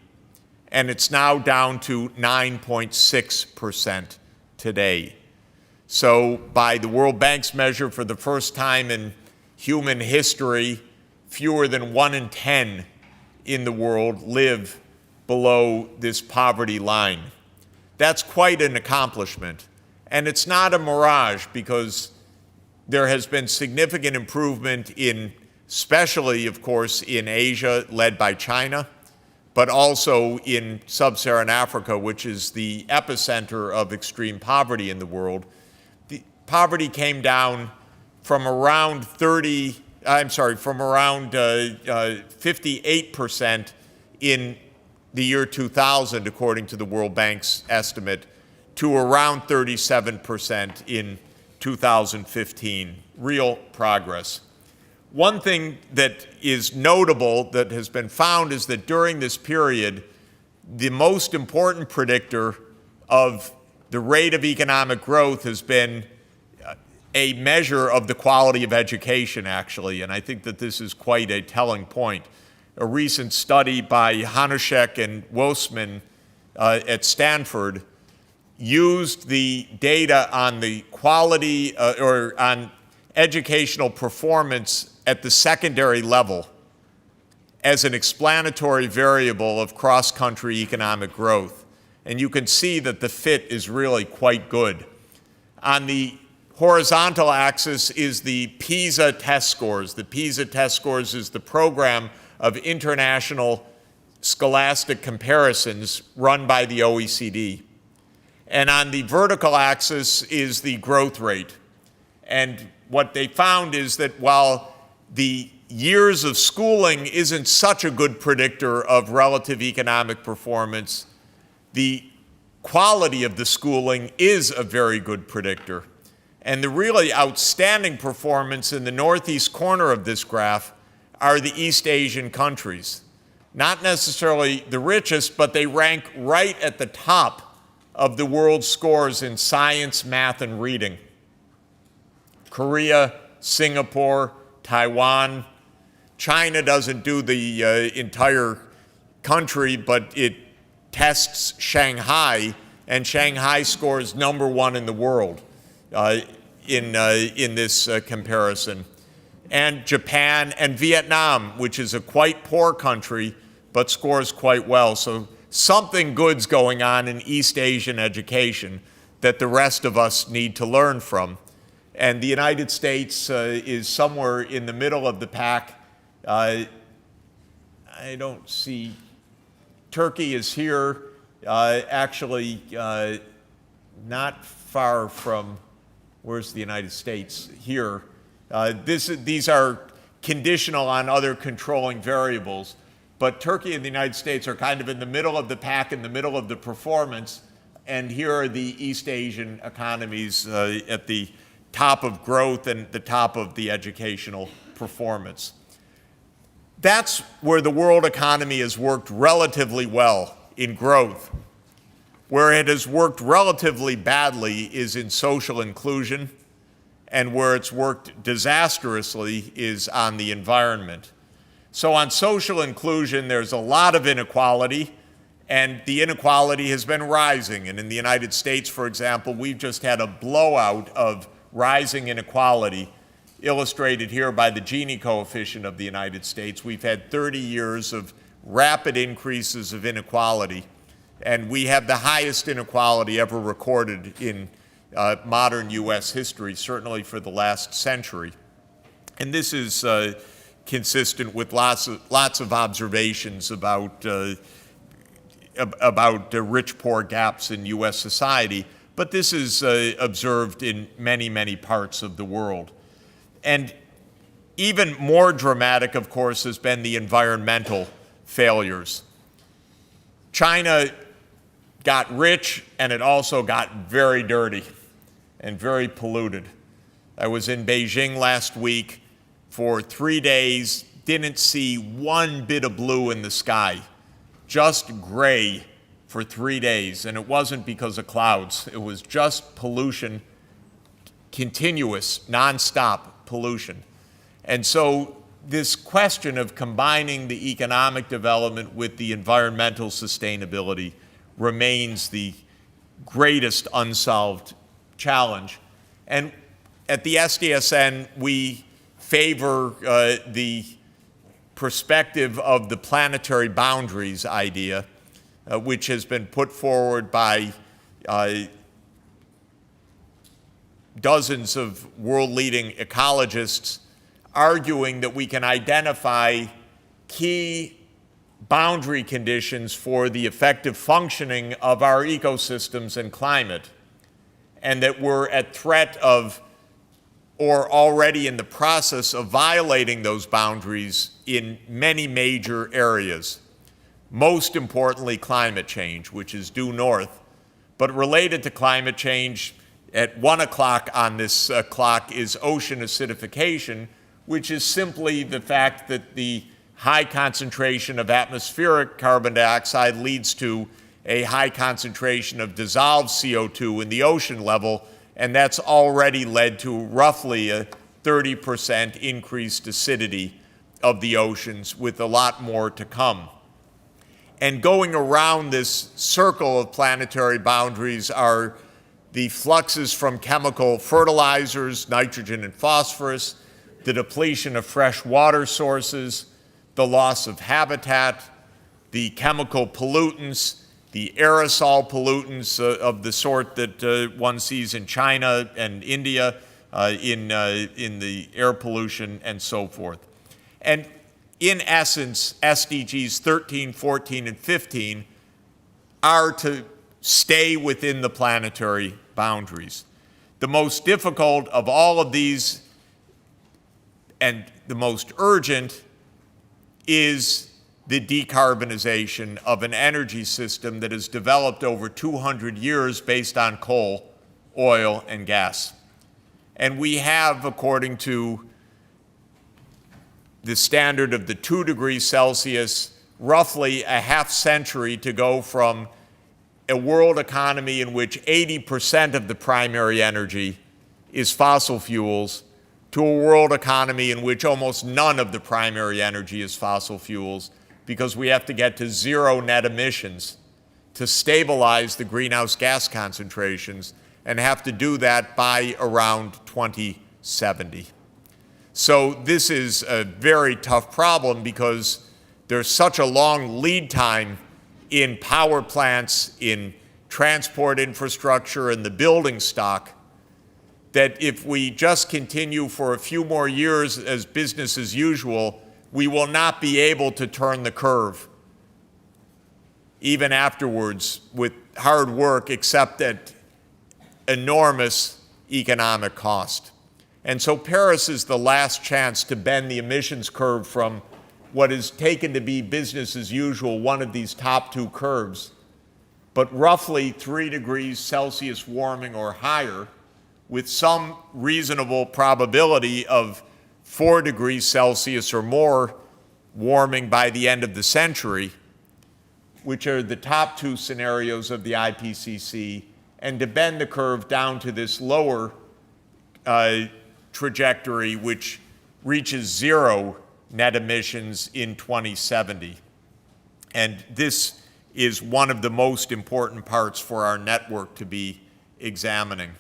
and it's now down to 9.6% today. So by the World Bank's measure, for the first time in human history, fewer than 1 in 10 in the world live below this poverty line. That's quite an accomplishment. And it's not a mirage, because there has been significant improvement in, especially, of course, in Asia, led by China, but also in sub-Saharan Africa, which is the epicenter of extreme poverty in the world. The poverty came down from around 58% in the year 2000, according to the World Bank's estimate, to around 37% in 2015. Real progress. One thing that is notable that has been found is that during this period, the most important predictor of the rate of economic growth has been a measure of the quality of education, actually, and I think that this is quite a telling point. A recent study by Hanushek and Wosman at Stanford used the data on the quality or on educational performance at the secondary level as an explanatory variable of cross-country economic growth. And you can see that the fit is really quite good. On the horizontal axis is the PISA test scores. The PISA test scores is the program of international scholastic comparisons run by the OECD. And on the vertical axis is the growth rate. And what they found is that while the years of schooling isn't such a good predictor of relative economic performance, the quality of the schooling is a very good predictor. And the really outstanding performance in the northeast corner of this graph are the East Asian countries. Not necessarily the richest, but they rank right at the top of the world's scores in science, math, and reading. Korea, Singapore, Taiwan. China doesn't do the entire country, but it tests Shanghai, and Shanghai scores #1 in the world in this comparison. And Japan and Vietnam, which is a quite poor country, but scores quite well. So something good's going on in East Asian education that the rest of us need to learn from. And the United States is somewhere in the middle of the pack. I don't see, Turkey is here, actually not far from, where's the United States? Here. These are conditional on other controlling variables, but Turkey and the United States are kind of in the middle of the pack, in the middle of the performance, And here are the East Asian economies at the top of growth and the top of the educational performance. That's where the world economy has worked relatively well in growth. Where it has worked relatively badly is in social inclusion, and where it's worked disastrously is on the environment. So on social inclusion, there's a lot of inequality, and the inequality has been rising. And in the United States, for example, we've just had a blowout of rising inequality, illustrated here by the Gini coefficient of the United States. We've had 30 years of rapid increases of inequality, and we have the highest inequality ever recorded in modern U.S. history, certainly for the last century. And this is consistent with lots of observations about rich-poor gaps in U.S. society, but this is observed in many, many parts of the world. And even more dramatic, of course, has been the environmental failures. China got rich, and it also got very dirty and very polluted. I was in Beijing last week for 3 days, didn't see one bit of blue in the sky, just gray for 3 days. And it wasn't because of clouds. It was just pollution, continuous, nonstop pollution. And so this question of combining the economic development with the environmental sustainability remains the greatest unsolved challenge. And at the SDSN, we favor the perspective of the planetary boundaries idea, which has been put forward by dozens of world-leading ecologists, arguing that we can identify key boundary conditions for the effective functioning of our ecosystems and climate, and that we're at threat of or already in the process of violating those boundaries in many major areas. Most importantly, climate change, which is due north. But related to climate change, at 1 o'clock on this clock is ocean acidification, which is simply the fact that the high concentration of atmospheric carbon dioxide leads to a high concentration of dissolved CO2 in the ocean level, and that's already led to roughly a 30% increased acidity of the oceans, with a lot more to come. And going around this circle of planetary boundaries are the fluxes from chemical fertilizers, nitrogen and phosphorus, the depletion of fresh water sources, the loss of habitat, the chemical pollutants, the aerosol pollutants of the sort that one sees in China and India, in the air pollution and so forth. And in essence, SDGs 13, 14, and 15 are to stay within the planetary boundaries. The most difficult of all of these, and the most urgent, is the decarbonization of an energy system that has developed over 200 years based on coal, oil, and gas. And we have, according to the standard of the 2 degrees Celsius, roughly a half century to go from a world economy in which 80% of the primary energy is fossil fuels to a world economy in which almost none of the primary energy is fossil fuels, because we have to get to zero net emissions to stabilize the greenhouse gas concentrations, and have to do that by around 2070. So this is a very tough problem, because there's such a long lead time in power plants, in transport infrastructure, and the building stock, that if we just continue for a few more years as business as usual, we will not be able to turn the curve, even afterwards, with hard work, except at enormous economic cost. And so Paris is the last chance to bend the emissions curve from what is taken to be business as usual, one of these top 2 curves, but roughly 3 degrees Celsius warming or higher, with some reasonable probability of 4 degrees Celsius or more warming by the end of the century, which are the top 2 scenarios of the IPCC, and to bend the curve down to this lower trajectory, which reaches 0 net emissions in 2070. And this is one of the most important parts for our network to be examining.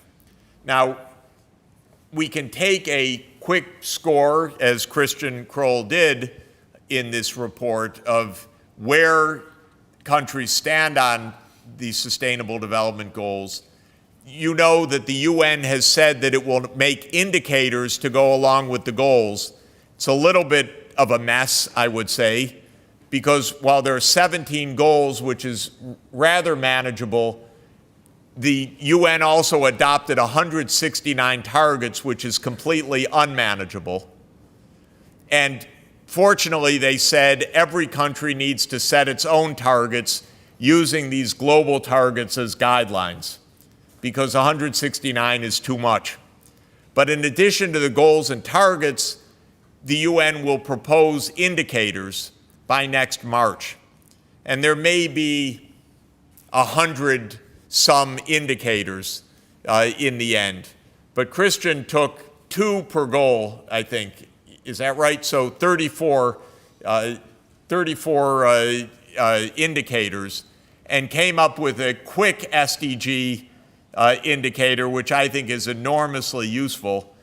Now, we can take a quick score, as Christian Kroll did in this report, of where countries stand on these Sustainable Development Goals. You know that the UN has said that it will make indicators to go along with the goals. It's a little bit of a mess, I would say, because while there are 17 goals, which is rather manageable, the UN also adopted 169 targets, which is completely unmanageable. And fortunately, they said every country needs to set its own targets using these global targets as guidelines, because 169 is too much. But in addition to the goals and targets, the UN will propose indicators by next March. And there may be 100 some indicators in the end. But Christian took 2 per goal, I think. Is that right? So 34 indicators, and came up with a quick SDG indicator, which I think is enormously useful,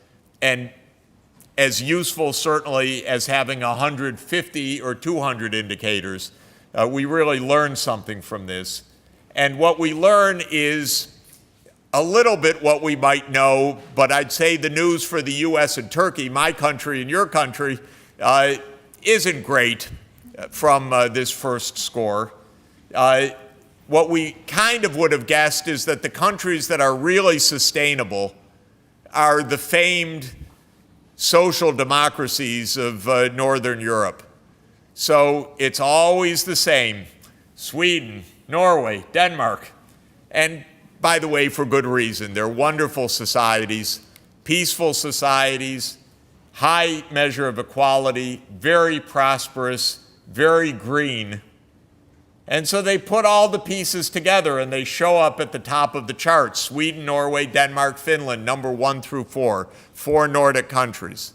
and as useful certainly as having 150 or 200 indicators. We really learned something from this. And what we learn is a little bit what we might know, but I'd say the news for the US and Turkey, my country and your country, isn't great from this first score. What we kind of would have guessed is that the countries that are really sustainable are the famed social democracies of Northern Europe. So it's always the same: Sweden, Norway, Denmark. And by the way, for good reason. They're wonderful societies, peaceful societies, high measure of equality, very prosperous, very green. And so they put all the pieces together and they show up at the top of the chart: Sweden, Norway, Denmark, Finland, number 1 through 4, 4 Nordic countries.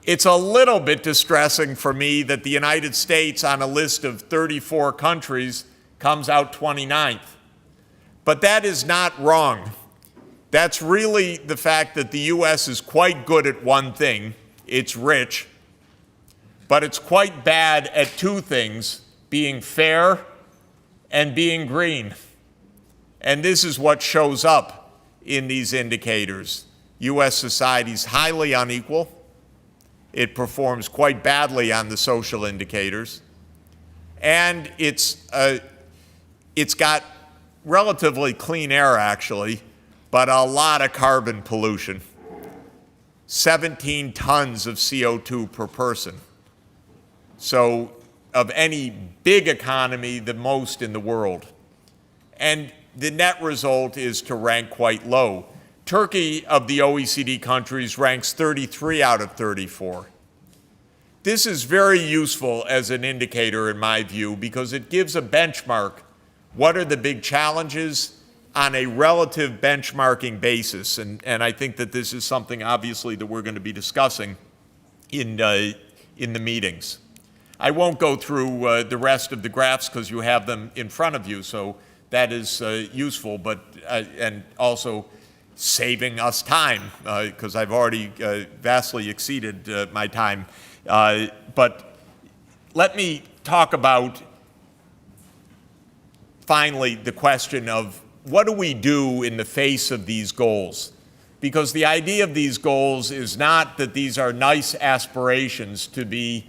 It's a little bit distressing for me that the United States, on a list of 34 countries, comes out 29th. But that is not wrong. That's really the fact that the US is quite good at one thing: it's rich. But it's quite bad at 2 things: being fair and being green. And this is what shows up in these indicators. US society is highly unequal. It performs quite badly on the social indicators. And it's got relatively clean air, actually, but a lot of carbon pollution. 17 tons of CO2 per person. So of any big economy, the most in the world. And the net result is to rank quite low. Turkey, of the OECD countries, ranks 33 out of 34. This is very useful as an indicator, in my view, because it gives a benchmark. What are the big challenges on a relative benchmarking basis? And I think that this is something, obviously, that we're going to be discussing in the meetings. I won't go through the rest of the graphs because you have them in front of you, so that is useful, but and also saving us time, because I've already vastly exceeded my time. But let me talk about, finally, the question of what do we do in the face of these goals? Because the idea of these goals is not that these are nice aspirations to be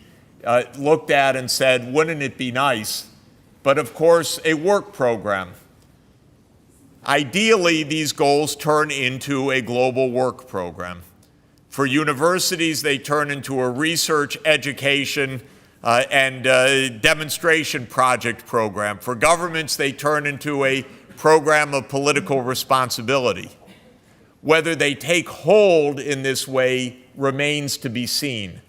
looked at and said, wouldn't it be nice? But of course, a work program. Ideally, these goals turn into a global work program. For universities, they turn into a research, education, and demonstration project program. For governments, they turn into a program of political responsibility. Whether they take hold in this way remains to be seen.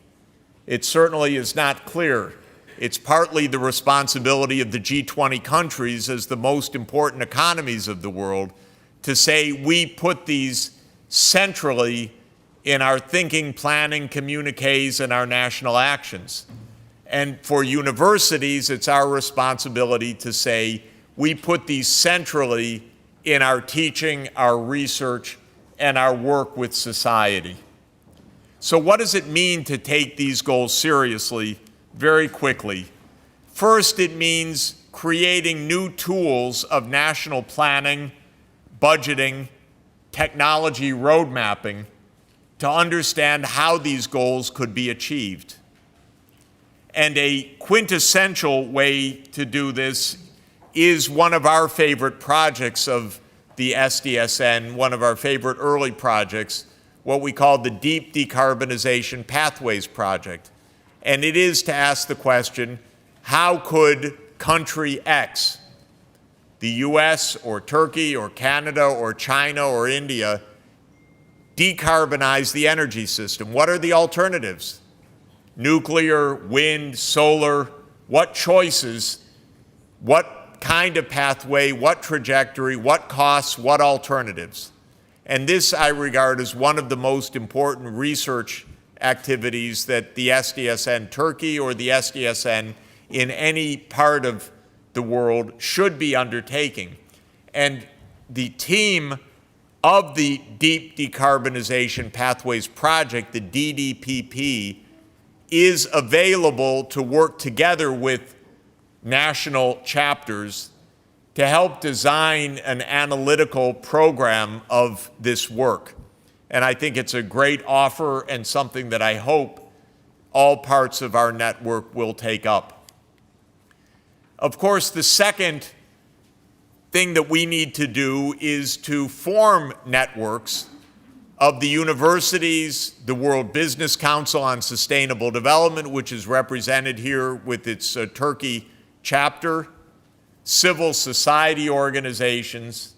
It certainly is not clear. It's partly the responsibility of the G20 countries as the most important economies of the world to say we put these centrally in our thinking, planning, communiques, and our national actions. And for universities, it's our responsibility to say we put these centrally in our teaching, our research, and our work with society. So what does it mean to take these goals seriously? Very quickly. First, it means creating new tools of national planning, budgeting, technology road mapping to understand how these goals could be achieved. And a quintessential way to do this is one of our favorite projects of the SDSN, one of our favorite early projects, what we call the Deep Decarbonization Pathways Project. And it is to ask the question, how could country X, the US or Turkey or Canada or China or India, decarbonize the energy system? What are the alternatives? Nuclear, wind, solar, what choices, what kind of pathway, what trajectory, what costs, what alternatives? And this I regard as one of the most important research activities that the SDSN Turkey or the SDSN in any part of the world should be undertaking. And the team of the Deep Decarbonization Pathways Project, the DDPP, is available to work together with national chapters to help design an analytical program of this work. And I think it's a great offer and something that I hope all parts of our network will take up. Of course, the second thing that we need to do is to form networks of the universities, the World Business Council on Sustainable Development, which is represented here with its Turkey chapter, civil society organizations,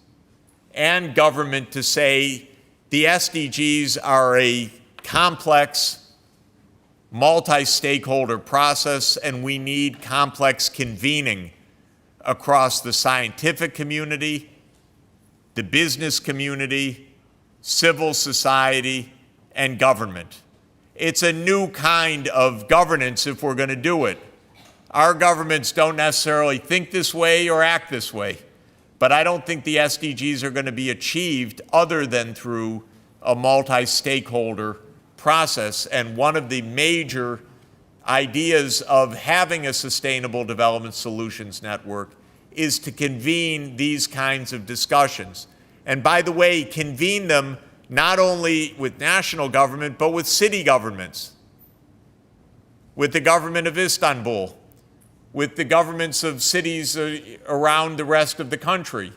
and government to say the SDGs are a complex, multi-stakeholder process, and we need complex convening across the scientific community, the business community, civil society, and government. It's a new kind of governance if we're going to do it. Our governments don't necessarily think this way or act this way, but I don't think the SDGs are going to be achieved other than through a multi-stakeholder process. And one of the major ideas of having a Sustainable Development Solutions Network is to convene these kinds of discussions. And by the way, convene them not only with national government, but with city governments, with the government of Istanbul, with the governments of cities around the rest of the country,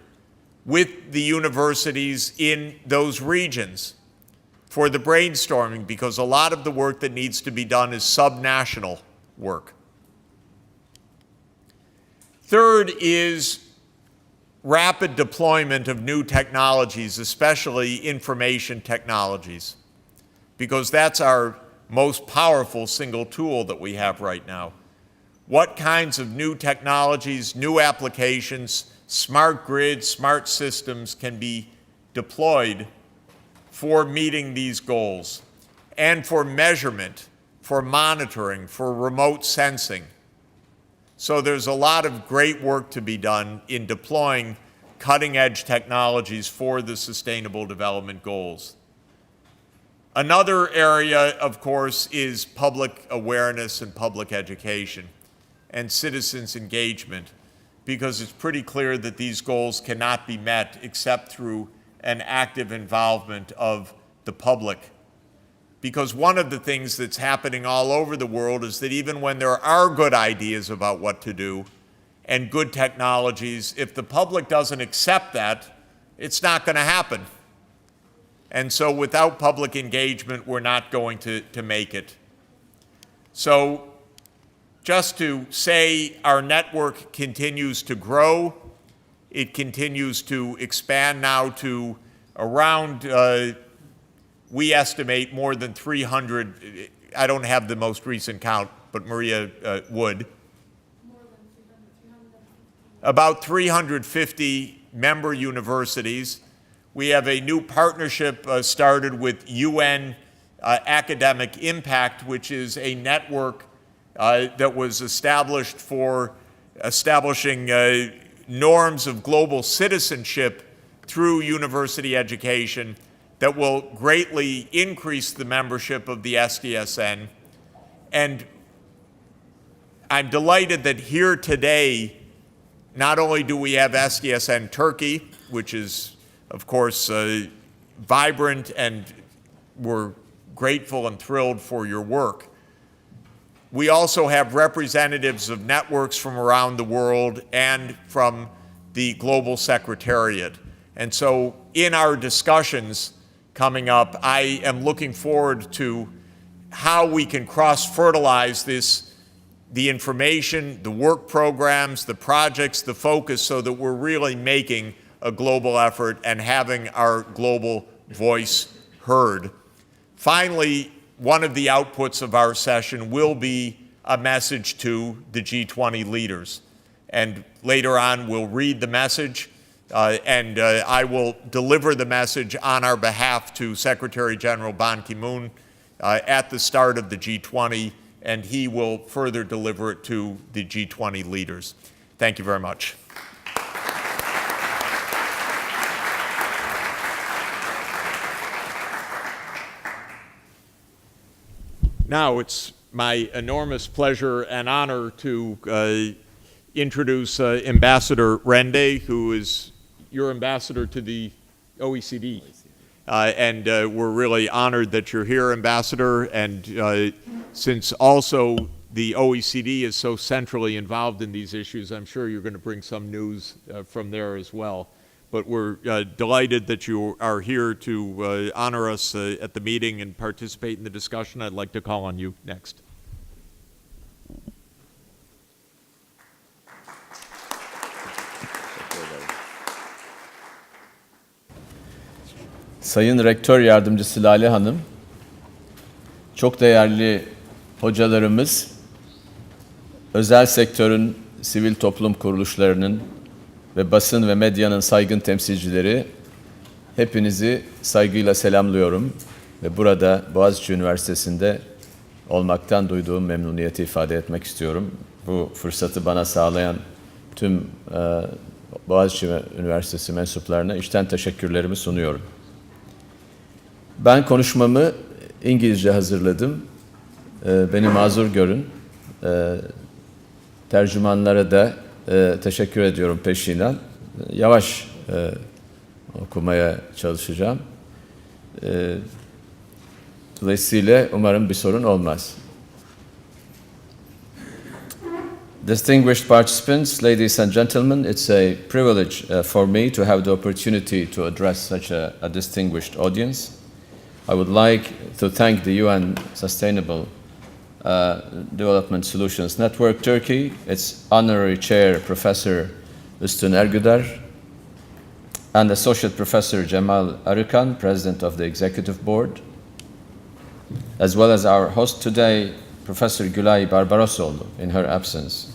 with the universities in those regions for the brainstorming, because a lot of the work that needs to be done is subnational work. Third is rapid deployment of new technologies, especially information technologies, because that's our most powerful single tool that we have right now. What kinds of new technologies, new applications, smart grids, smart systems can be deployed for meeting these goals and for measurement, for monitoring, for remote sensing? So there's a lot of great work to be done in deploying cutting-edge technologies for the Sustainable Development Goals. Another area, of course, is public awareness and public education and citizens' engagement, because it's pretty clear that these goals cannot be met except through an active involvement of the public. Because one of the things that's happening all over the world is that even when there are good ideas about what to do and good technologies, if the public doesn't accept that, it's not going to happen. And so without public engagement, we're not going to make it. So just to say our network continues to grow. It continues to expand now to around, we estimate more than 300, I don't have the most recent count, but Maria would. About 350 member universities. We have a new partnership started with UN Academic Impact, which is a network that was established for establishing norms of global citizenship through university education that will greatly increase the membership of the SDSN. And I'm delighted that here today, not only do we have SDSN Turkey, which is, of course, vibrant, and we're grateful and thrilled for your work. We also have representatives of networks from around the world and from the Global Secretariat. And so in our discussions coming up, I am looking forward to how we can cross-fertilize the information, the work programs, the projects, the focus, so that we're really making a global effort and having our global voice heard. Finally, one of the outputs of our session will be a message to the G20 leaders. And later on, we'll read the message, and I will deliver the message on our behalf to Secretary General Ban Ki-moon at the start of the G20, and he will further deliver it to the G20 leaders. Thank you very much. Now it's my enormous pleasure and honor to introduce Ambassador Rende, who is your ambassador to the OECD. And we're really honored that you're here, Ambassador. And since also the OECD is so centrally involved in these issues, I'm sure you're going to bring some news from there as well. But we're delighted that you are here to honor us at the meeting and participate in the discussion. I'd like to call on you next. Sayın Rektör Yardımcısı Lale Hanım, çok değerli hocalarımız, özel sektörün, sivil toplum kuruluşlarının ve basın ve medyanın saygın temsilcileri, hepinizi saygıyla selamlıyorum ve burada Boğaziçi Üniversitesi'nde olmaktan duyduğum memnuniyeti ifade etmek istiyorum. Bu fırsatı bana sağlayan tüm Boğaziçi Üniversitesi mensuplarına içten teşekkürlerimi sunuyorum. Ben konuşmamı İngilizce hazırladım. Beni mazur görün. Tercümanlara da teşekkür ediyorum peşinen. Yavaş okumaya çalışacağım. Dolayısıyla umarım bir sorun olmaz. Distinguished participants, ladies and gentlemen, it's a privilege for me to have the opportunity to address such a distinguished audience. I would like to thank the UN Sustainable Development Solutions Network Turkey, its honorary chair, Professor Üstün Ergüder, and Associate Professor Cemal Arıkan, President of the Executive Board, as well as our host today, Professor Gülay Barbarosoğlu, in her absence.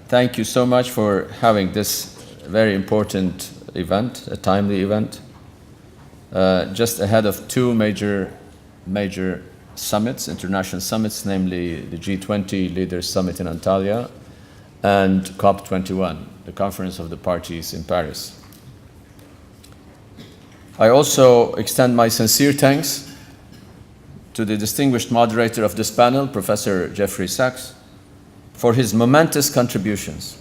Thank you so much for having this very important event, a timely event, just ahead of two major summits, international summits, namely the G20 Leaders Summit in Antalya and COP21, the Conference of the Parties in Paris. I also extend my sincere thanks to the distinguished moderator of this panel, Professor Jeffrey Sachs, for his momentous contributions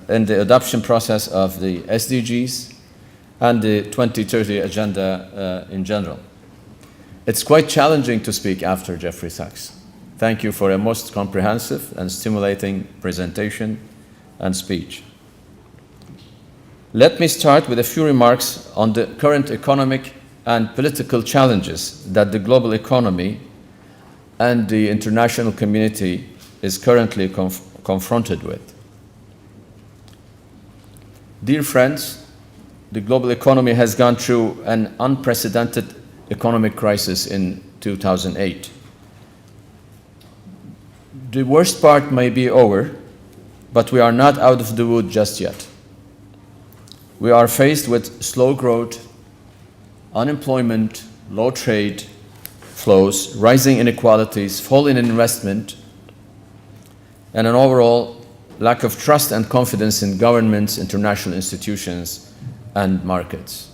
in the adoption process of the SDGs and the 2030 Agenda in general. It's quite challenging to speak after Jeffrey Sachs. Thank you for a most comprehensive and stimulating presentation and speech. Let me start with a few remarks on the current economic and political challenges that the global economy and the international community is currently confronted with. Dear friends, the global economy has gone through an unprecedented economic crisis in 2008. The worst part may be over, but we are not out of the wood just yet. We are faced with slow growth, unemployment, low trade flows, rising inequalities, fall in investment, and an overall lack of trust and confidence in governments, international institutions, and markets.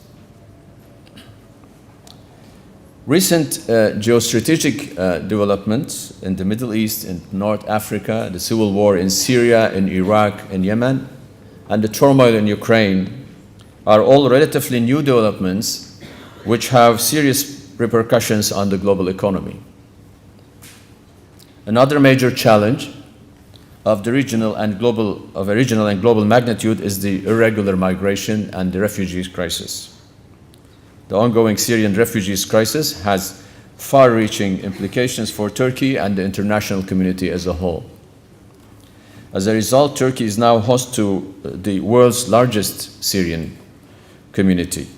Recent geostrategic developments in the Middle East, in North Africa, the civil war in Syria, in Iraq, in Yemen, and the turmoil in Ukraine are all relatively new developments which have serious repercussions on the global economy. Another major challenge of a regional and global magnitude is the irregular migration and the refugees crisis. The ongoing Syrian refugees crisis has far-reaching implications for Turkey and the international community as a whole. As a result, Turkey is now host to the world's largest Syrian community.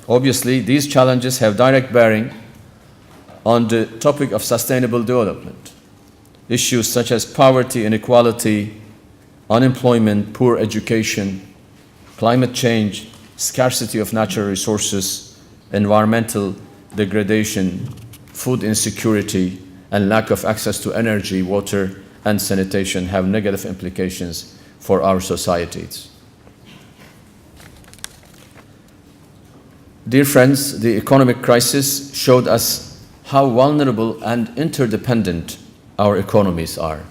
Obviously, these challenges have direct bearing on the topic of sustainable development. Issues such as poverty, inequality, unemployment, poor education, climate change, scarcity of natural resources, environmental degradation, food insecurity, and lack of access to energy, water, and sanitation have negative implications for our societies. Dear friends, the economic crisis showed us how vulnerable and interdependent our economies are.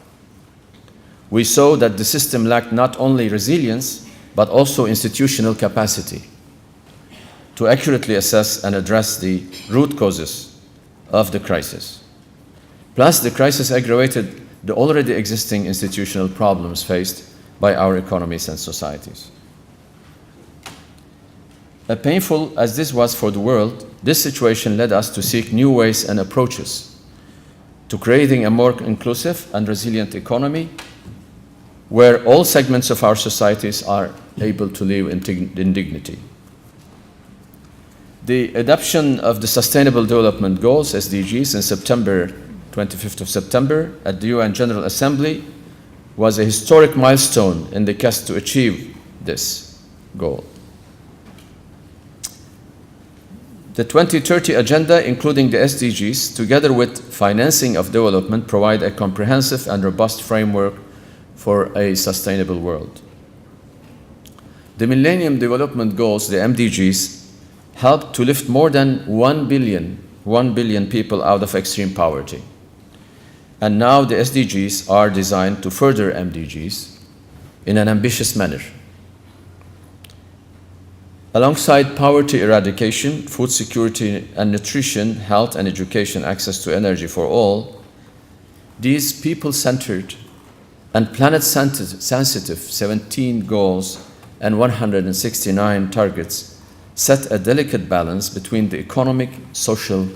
We saw that the system lacked not only resilience, but also institutional capacity to accurately assess and address the root causes of the crisis. Plus, the crisis aggravated the already existing institutional problems faced by our economies and societies. As painful as this was for the world, this situation led us to seek new ways and approaches to creating a more inclusive and resilient economy where all segments of our societies are able to live in dignity. The adoption of the Sustainable Development Goals, SDGs, in September, 25th of September, at the UN General Assembly was a historic milestone in the quest to achieve this goal. The 2030 Agenda, including the SDGs, together with financing of development, provide a comprehensive and robust framework for a sustainable world. The Millennium Development Goals, the MDGs, helped to lift more than 1 billion people out of extreme poverty. And now the SDGs are designed to further MDGs in an ambitious manner. Alongside poverty eradication, food security and nutrition, health and education, access to energy for all, these people-centered and planet-sensitive 17 goals and 169 targets set a delicate balance between the economic, social,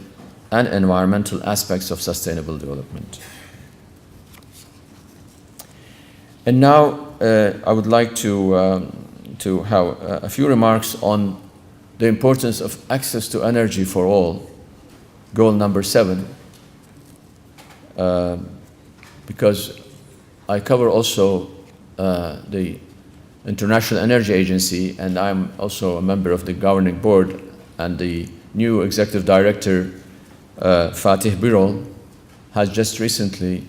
and environmental aspects of sustainable development. And now I would like to have a few remarks on the importance of access to energy for all, goal number 7, because I cover also the International Energy Agency, and I'm also a member of the governing board, and the new executive director, Fatih Birol, has just recently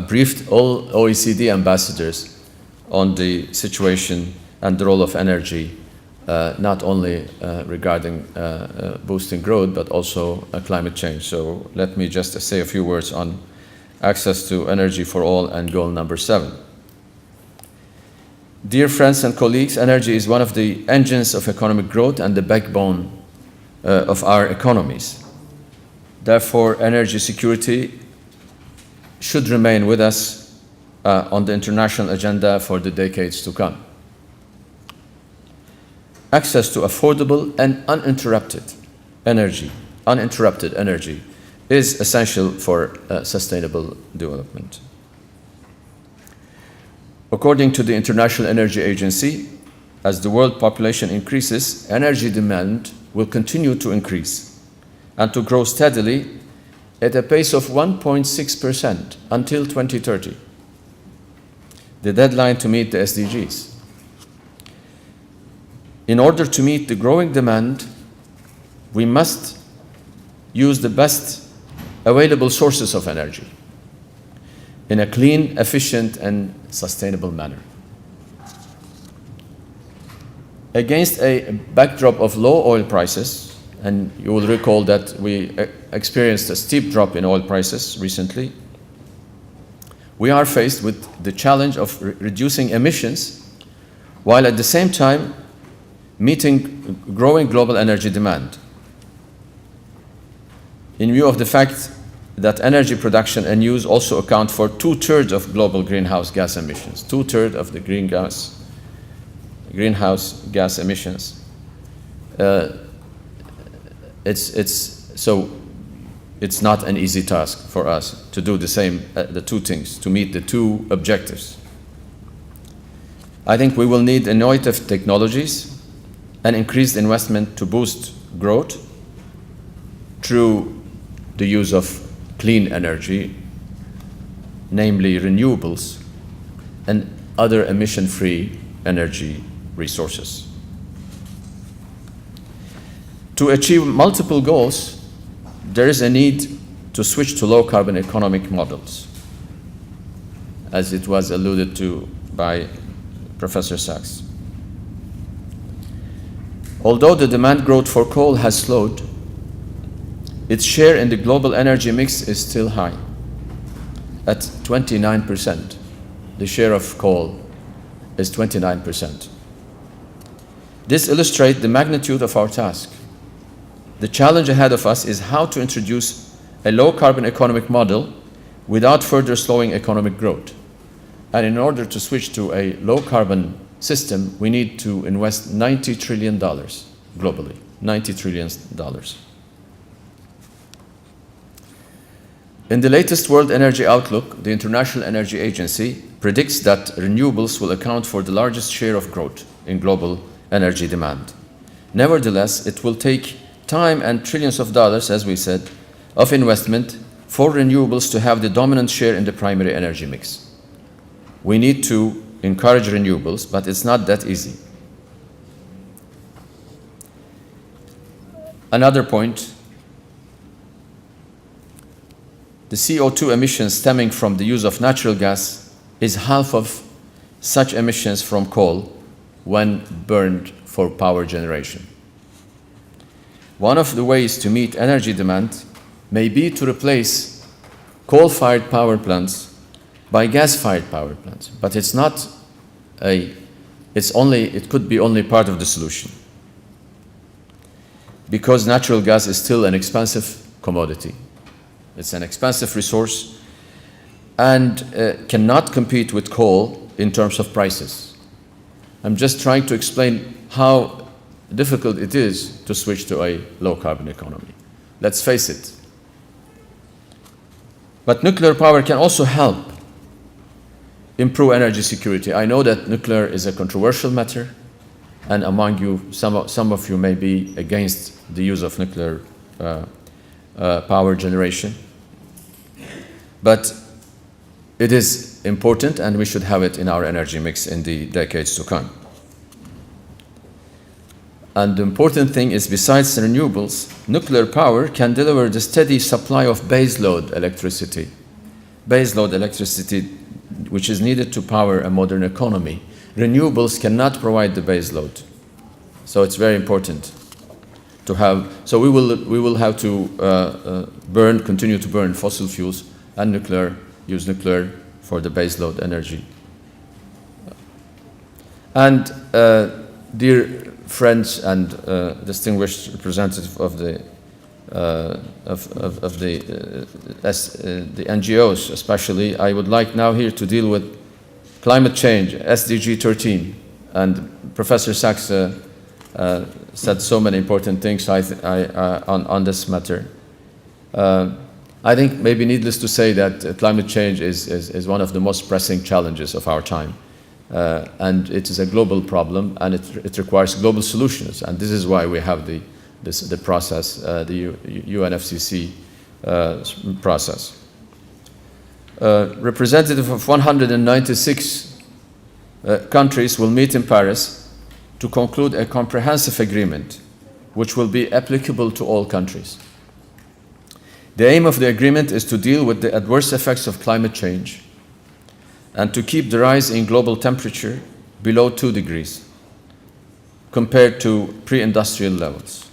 briefed all OECD ambassadors on the situation and the role of energy, not only regarding boosting growth, but also climate change. So let me just say a few words on access to energy for all and goal number 7. Dear friends and colleagues, energy is one of the engines of economic growth and the backbone of our economies. Therefore, energy security should remain with us on the international agenda for the decades to come. access to affordable and uninterrupted energy is essential for sustainable development. According to the International Energy Agency, as the world population increases, energy demand will continue to increase and to grow steadily at a pace of 1.6% until 2030, the deadline to meet the SDGs. In order to meet the growing demand, we must use the best available sources of energy in a clean, efficient, and sustainable manner. Against a backdrop of low oil prices, and you will recall that we experienced a steep drop in oil prices recently, we are faced with the challenge of reducing emissions while at the same time meeting growing global energy demand. In view of the fact that energy production and use also account for 2/3 of global greenhouse gas emissions, 2/3 of the greenhouse gas emissions. It's not an easy task for us to do the two things, to meet the two objectives. I think we will need innovative technologies and increased investment to boost growth through the use of clean energy, namely renewables and other emission-free energy resources. To achieve multiple goals, there is a need to switch to low-carbon economic models, as it was alluded to by Professor Sachs. Although the demand growth for coal has slowed, its share in the global energy mix is still high, at 29%. The share of coal is 29%. This illustrates the magnitude of our task. The challenge ahead of us is how to introduce a low-carbon economic model without further slowing economic growth. And in order to switch to a low-carbon system, we need to invest $90 trillion globally, $90 trillion. In the latest World Energy Outlook, the International Energy Agency predicts that renewables will account for the largest share of growth in global energy demand. Nevertheless, it will take time and trillions of dollars, as we said, of investment for renewables to have the dominant share in the primary energy mix. We need to encourage renewables, but it's not that easy. Another point, the CO2 emissions stemming from the use of natural gas is half of such emissions from coal when burned for power generation. One of the ways to meet energy demand may be to replace coal-fired power plants by gas-fired power plants, but it could be only part of the solution, because natural gas is still an expensive commodity. It's an expensive resource and cannot compete with coal in terms of prices. I'm just trying to explain how difficult it is to switch to a low-carbon economy. Let's face it. But nuclear power can also help improve energy security. I know that nuclear is a controversial matter, and among you, some of you may be against the use of nuclear power generation. But it is important, and we should have it in our energy mix in the decades to come. And the important thing is, besides renewables, nuclear power can deliver the steady supply of baseload electricity. Baseload electricity, which is needed to power a modern economy. Renewables cannot provide the baseload. So it's very important to have, so we will have to continue to burn fossil fuels and use nuclear for the baseload energy. And dear friends and distinguished representative of the NGOs especially, I would like now here to deal with climate change, SDG 13, and Professor Sachs said so many important things on this matter. I think maybe needless to say that climate change is one of the most pressing challenges of our time. And it is a global problem, and it requires global solutions. And this is why we have the process, the UNFCCC process. Representative of 196 countries will meet in Paris to conclude a comprehensive agreement which will be applicable to all countries. The aim of the agreement is to deal with the adverse effects of climate change and to keep the rise in global temperature below 2 degrees compared to pre-industrial levels.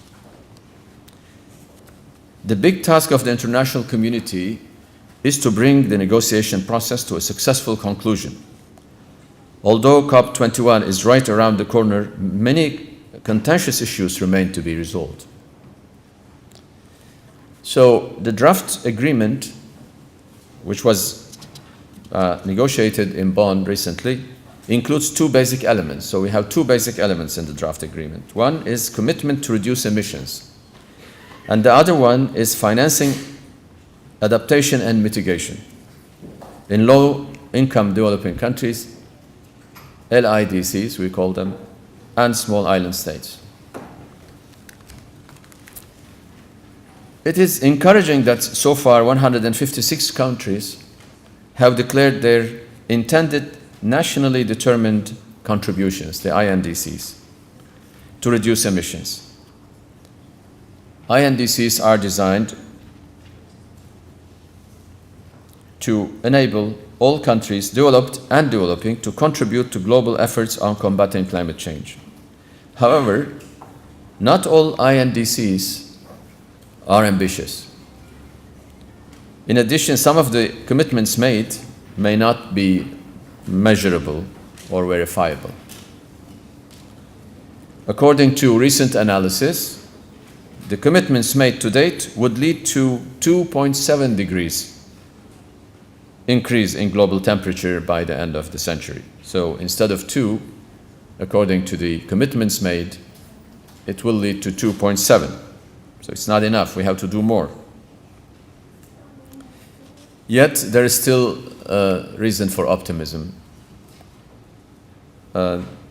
The big task of the international community is to bring the negotiation process to a successful conclusion. Although COP21 is right around the corner, many contentious issues remain to be resolved. So the draft agreement, which was negotiated in Bonn recently, includes 2 basic elements. So we have 2 basic elements in the draft agreement. One is commitment to reduce emissions, and the other one is financing adaptation and mitigation in low-income developing countries, LIDCs we call them, and small island states. It is encouraging that so far 156 countries have declared their intended nationally determined contributions, the INDCs, to reduce emissions. INDCs are designed to enable all countries, developed and developing, to contribute to global efforts on combating climate change. However, not all INDCs are ambitious. In addition, some of the commitments made may not be measurable or verifiable. According to recent analysis, the commitments made to date would lead to 2.7 degrees increase in global temperature by the end of the century. So instead of 2, according to the commitments made, it will lead to 2.7. So it's not enough, we have to do more. Yet there is still reason for optimism.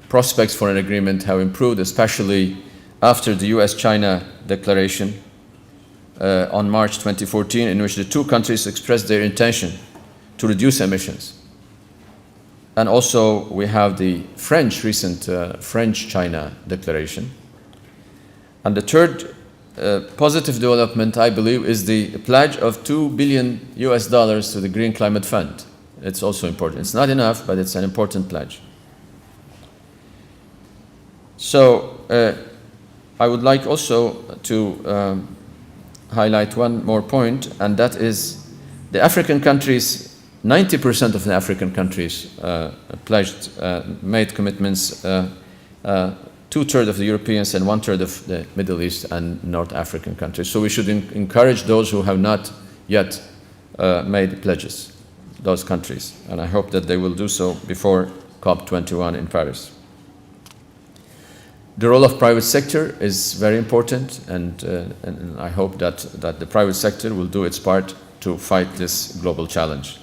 Prospects for an agreement have improved, especially after the US-China declaration on March 2014, in which the 2 countries expressed their intention to reduce emissions. And also we have the recent French-China declaration. And the third positive development, I believe, is the pledge of $2 billion to the Green Climate Fund. It's also important. It's not enough, but it's an important pledge. So I would like also to highlight one more point, and that is the African countries. 90% of the African countries made commitments, 2/3 of the Europeans and 1/3 of the Middle East and North African countries. So we should encourage those who have not yet made pledges, those countries. And I hope that they will do so before COP21 in Paris. The role of private sector is very important, and I hope that the private sector will do its part to fight this global challenge.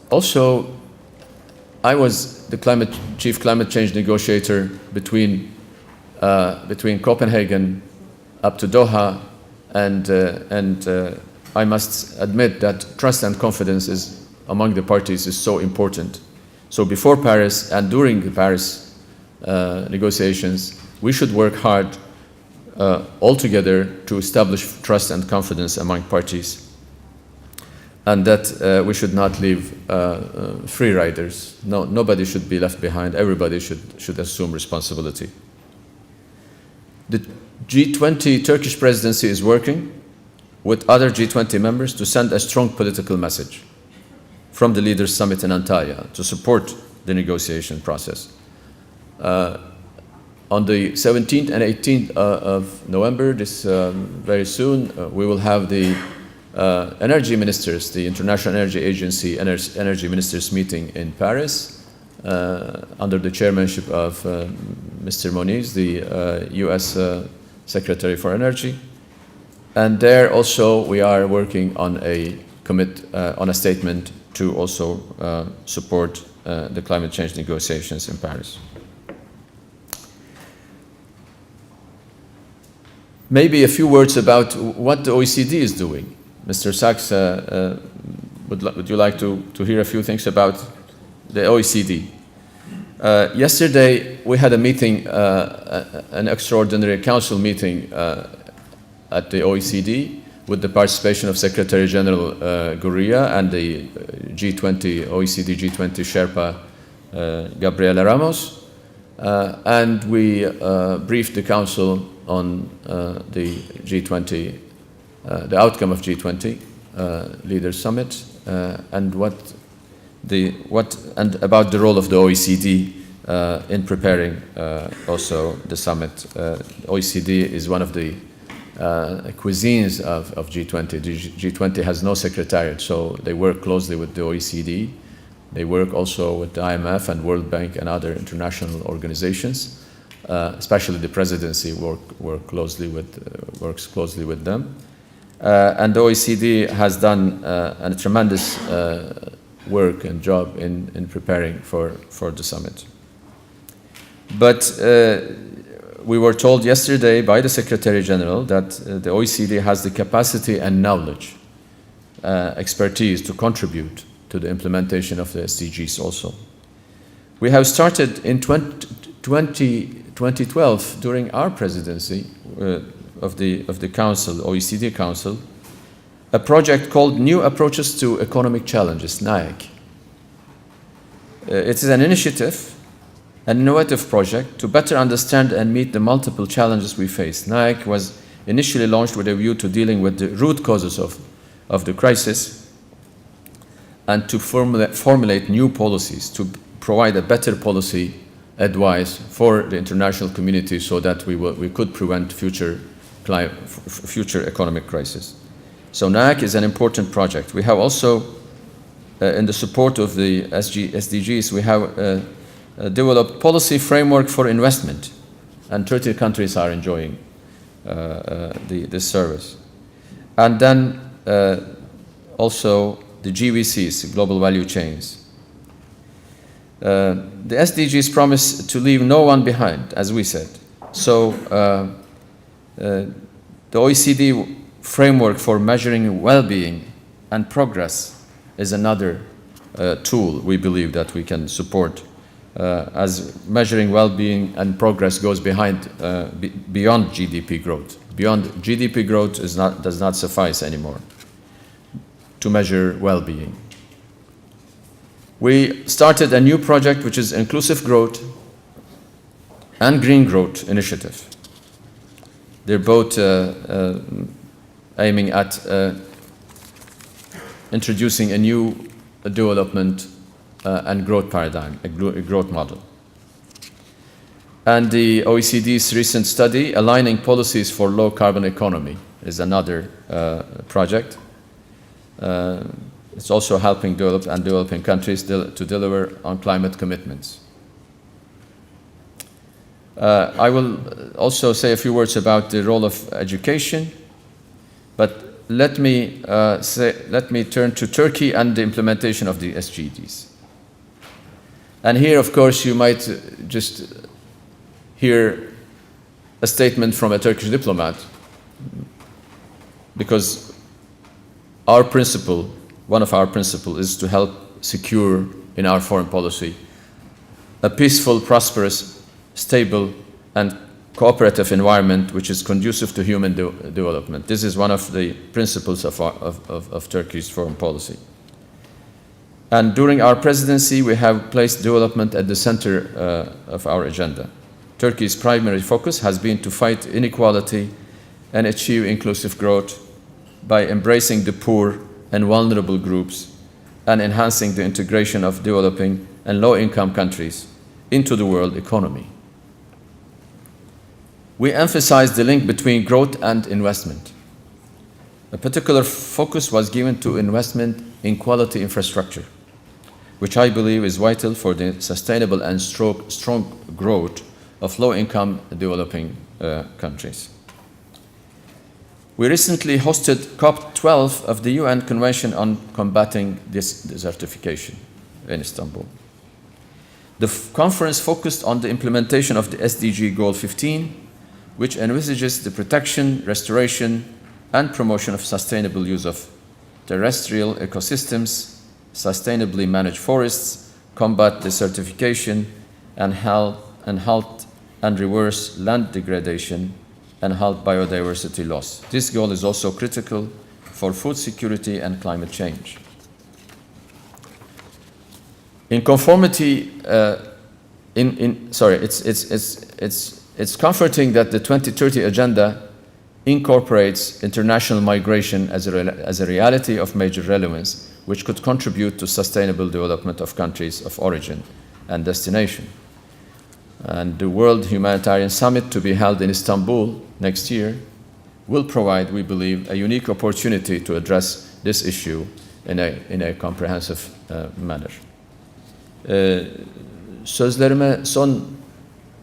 Also, I was the chief climate change negotiator between Copenhagen up to Doha, and I must admit that trust and confidence among the parties is so important. So before Paris and during the Paris negotiations, we should work hard all together to establish trust and confidence among parties, and that we should not leave free riders. Nobody should be left behind. Everybody should assume responsibility. The G20 Turkish presidency is working with other G20 members to send a strong political message from the Leaders' Summit in Antalya to support the negotiation process. On the 17th and 18th of November, very soon, we will have the energy ministers, the International Energy Agency energy ministers meeting in Paris under the chairmanship of Mr. Moniz, the US Secretary for Energy. And there also we are working on a statement to also support the climate change negotiations in Paris. Maybe a few words about what the OECD is doing. Mr. Sachs, would you like to hear a few things about the OECD? Yesterday we had a meeting, an extraordinary council meeting at the OECD with the participation of Secretary General Gurria and the G20, OECD G20 Sherpa Gabriela Ramos. And we briefed the Council on the G20, the outcome of G20 Leaders Summit, and about the role of the OECD in preparing also the summit. OECD is one of the cuisines of G20. G20 has no secretariat, so they work closely with the OECD. They work also with the IMF and World Bank and other international organizations. Especially the presidency works closely with them. And the OECD has done a tremendous work and job in preparing for the summit. But we were told yesterday by the Secretary General that the OECD has the capacity and knowledge, expertise to contribute to the implementation of the SDGs also. We have started in 2012, during our presidency of the Council, OECD Council, a project called New Approaches to Economic Challenges, NAEC. It is an initiative, an innovative project to better understand and meet the multiple challenges we face. NAEC was initially launched with a view to dealing with the root causes of the crisis and to formulate new policies, to provide a better policy advice for the international community so that we could prevent future economic crisis. So NAEC is an important project. We have also, in the support of the SDGs, we have developed policy framework for investment, and 30 countries are enjoying this service. And then also the GVCs, Global Value Chains. The SDGs promise to leave no one behind, as we said. So the OECD framework for measuring well-being and progress is another tool we believe that we can support, as measuring well-being and progress goes beyond GDP growth. Beyond GDP growth does not suffice anymore to measure well-being. We started a new project which is Inclusive Growth and Green Growth Initiative. They're both aiming at introducing a new development and growth paradigm, a growth model. And the OECD's recent study, Aligning Policies for Low Carbon Economy, is another project. It's also helping developing countries to deliver on climate commitments. I will also say a few words about the role of education, but let me turn to Turkey and the implementation of the SDGs. And here, of course, you might just hear a statement from a Turkish diplomat, because our principle, one of our principles, is to help secure in our foreign policy a peaceful, prosperous, stable, and cooperative environment which is conducive to human development. This is one of the principles of Turkey's foreign policy. And during our presidency, we have placed development at the center of our agenda. Turkey's primary focus has been to fight inequality and achieve inclusive growth by embracing the poor and vulnerable groups and enhancing the integration of developing and low-income countries into the world economy. We emphasize the link between growth and investment. A particular focus was given to investment in quality infrastructure, which I believe is vital for the sustainable and strong growth of low-income developing countries. We recently hosted COP12 of the UN Convention on Combating Desertification in Istanbul. The conference focused on the implementation of the SDG Goal 15, which envisages the protection, restoration, and promotion of sustainable use of terrestrial ecosystems, sustainably manage forests, combat desertification, and halt and reverse land degradation, and halt biodiversity loss. This goal is also critical for food security and climate change. In conformity, it's comforting that the 2030 agenda incorporates international migration as a reality of major relevance, which could contribute to sustainable development of countries of origin and destination. And the World Humanitarian Summit to be held in Istanbul next year will provide, we believe, a unique opportunity to address this issue in a comprehensive manner. Sözlerime son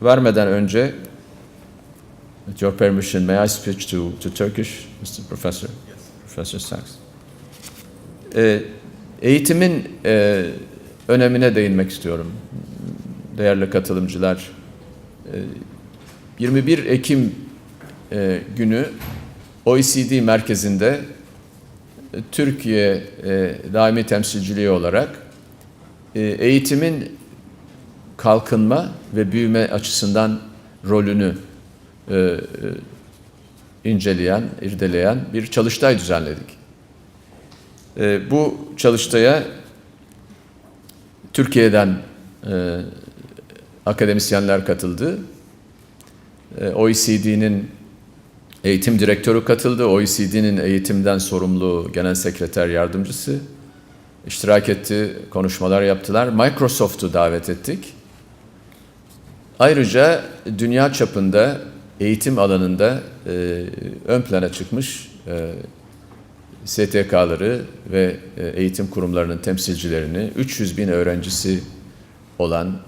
vermeden önce, with your permission, may I switch to Turkish, Mr. Professor? Yes. Professor Sachs. Eğitimin önemine değinmek istiyorum. Değerli katılımcılar, 21 Ekim günü OECD merkezinde Türkiye daimi temsilciliği olarak eğitimin kalkınma ve büyüme açısından rolünü inceleyen, irdeleyen bir çalıştay düzenledik. Bu çalıştaya Türkiye'den akademisyenler katıldı. OECD'nin eğitim direktörü katıldı. OECD'nin eğitimden sorumlu genel sekreter yardımcısı iştirak etti, konuşmalar yaptılar. Microsoft'u davet ettik. Ayrıca dünya çapında eğitim alanında ön plana çıkmış STK'ları ve eğitim kurumlarının temsilcilerini, 300 bin öğrencisi olan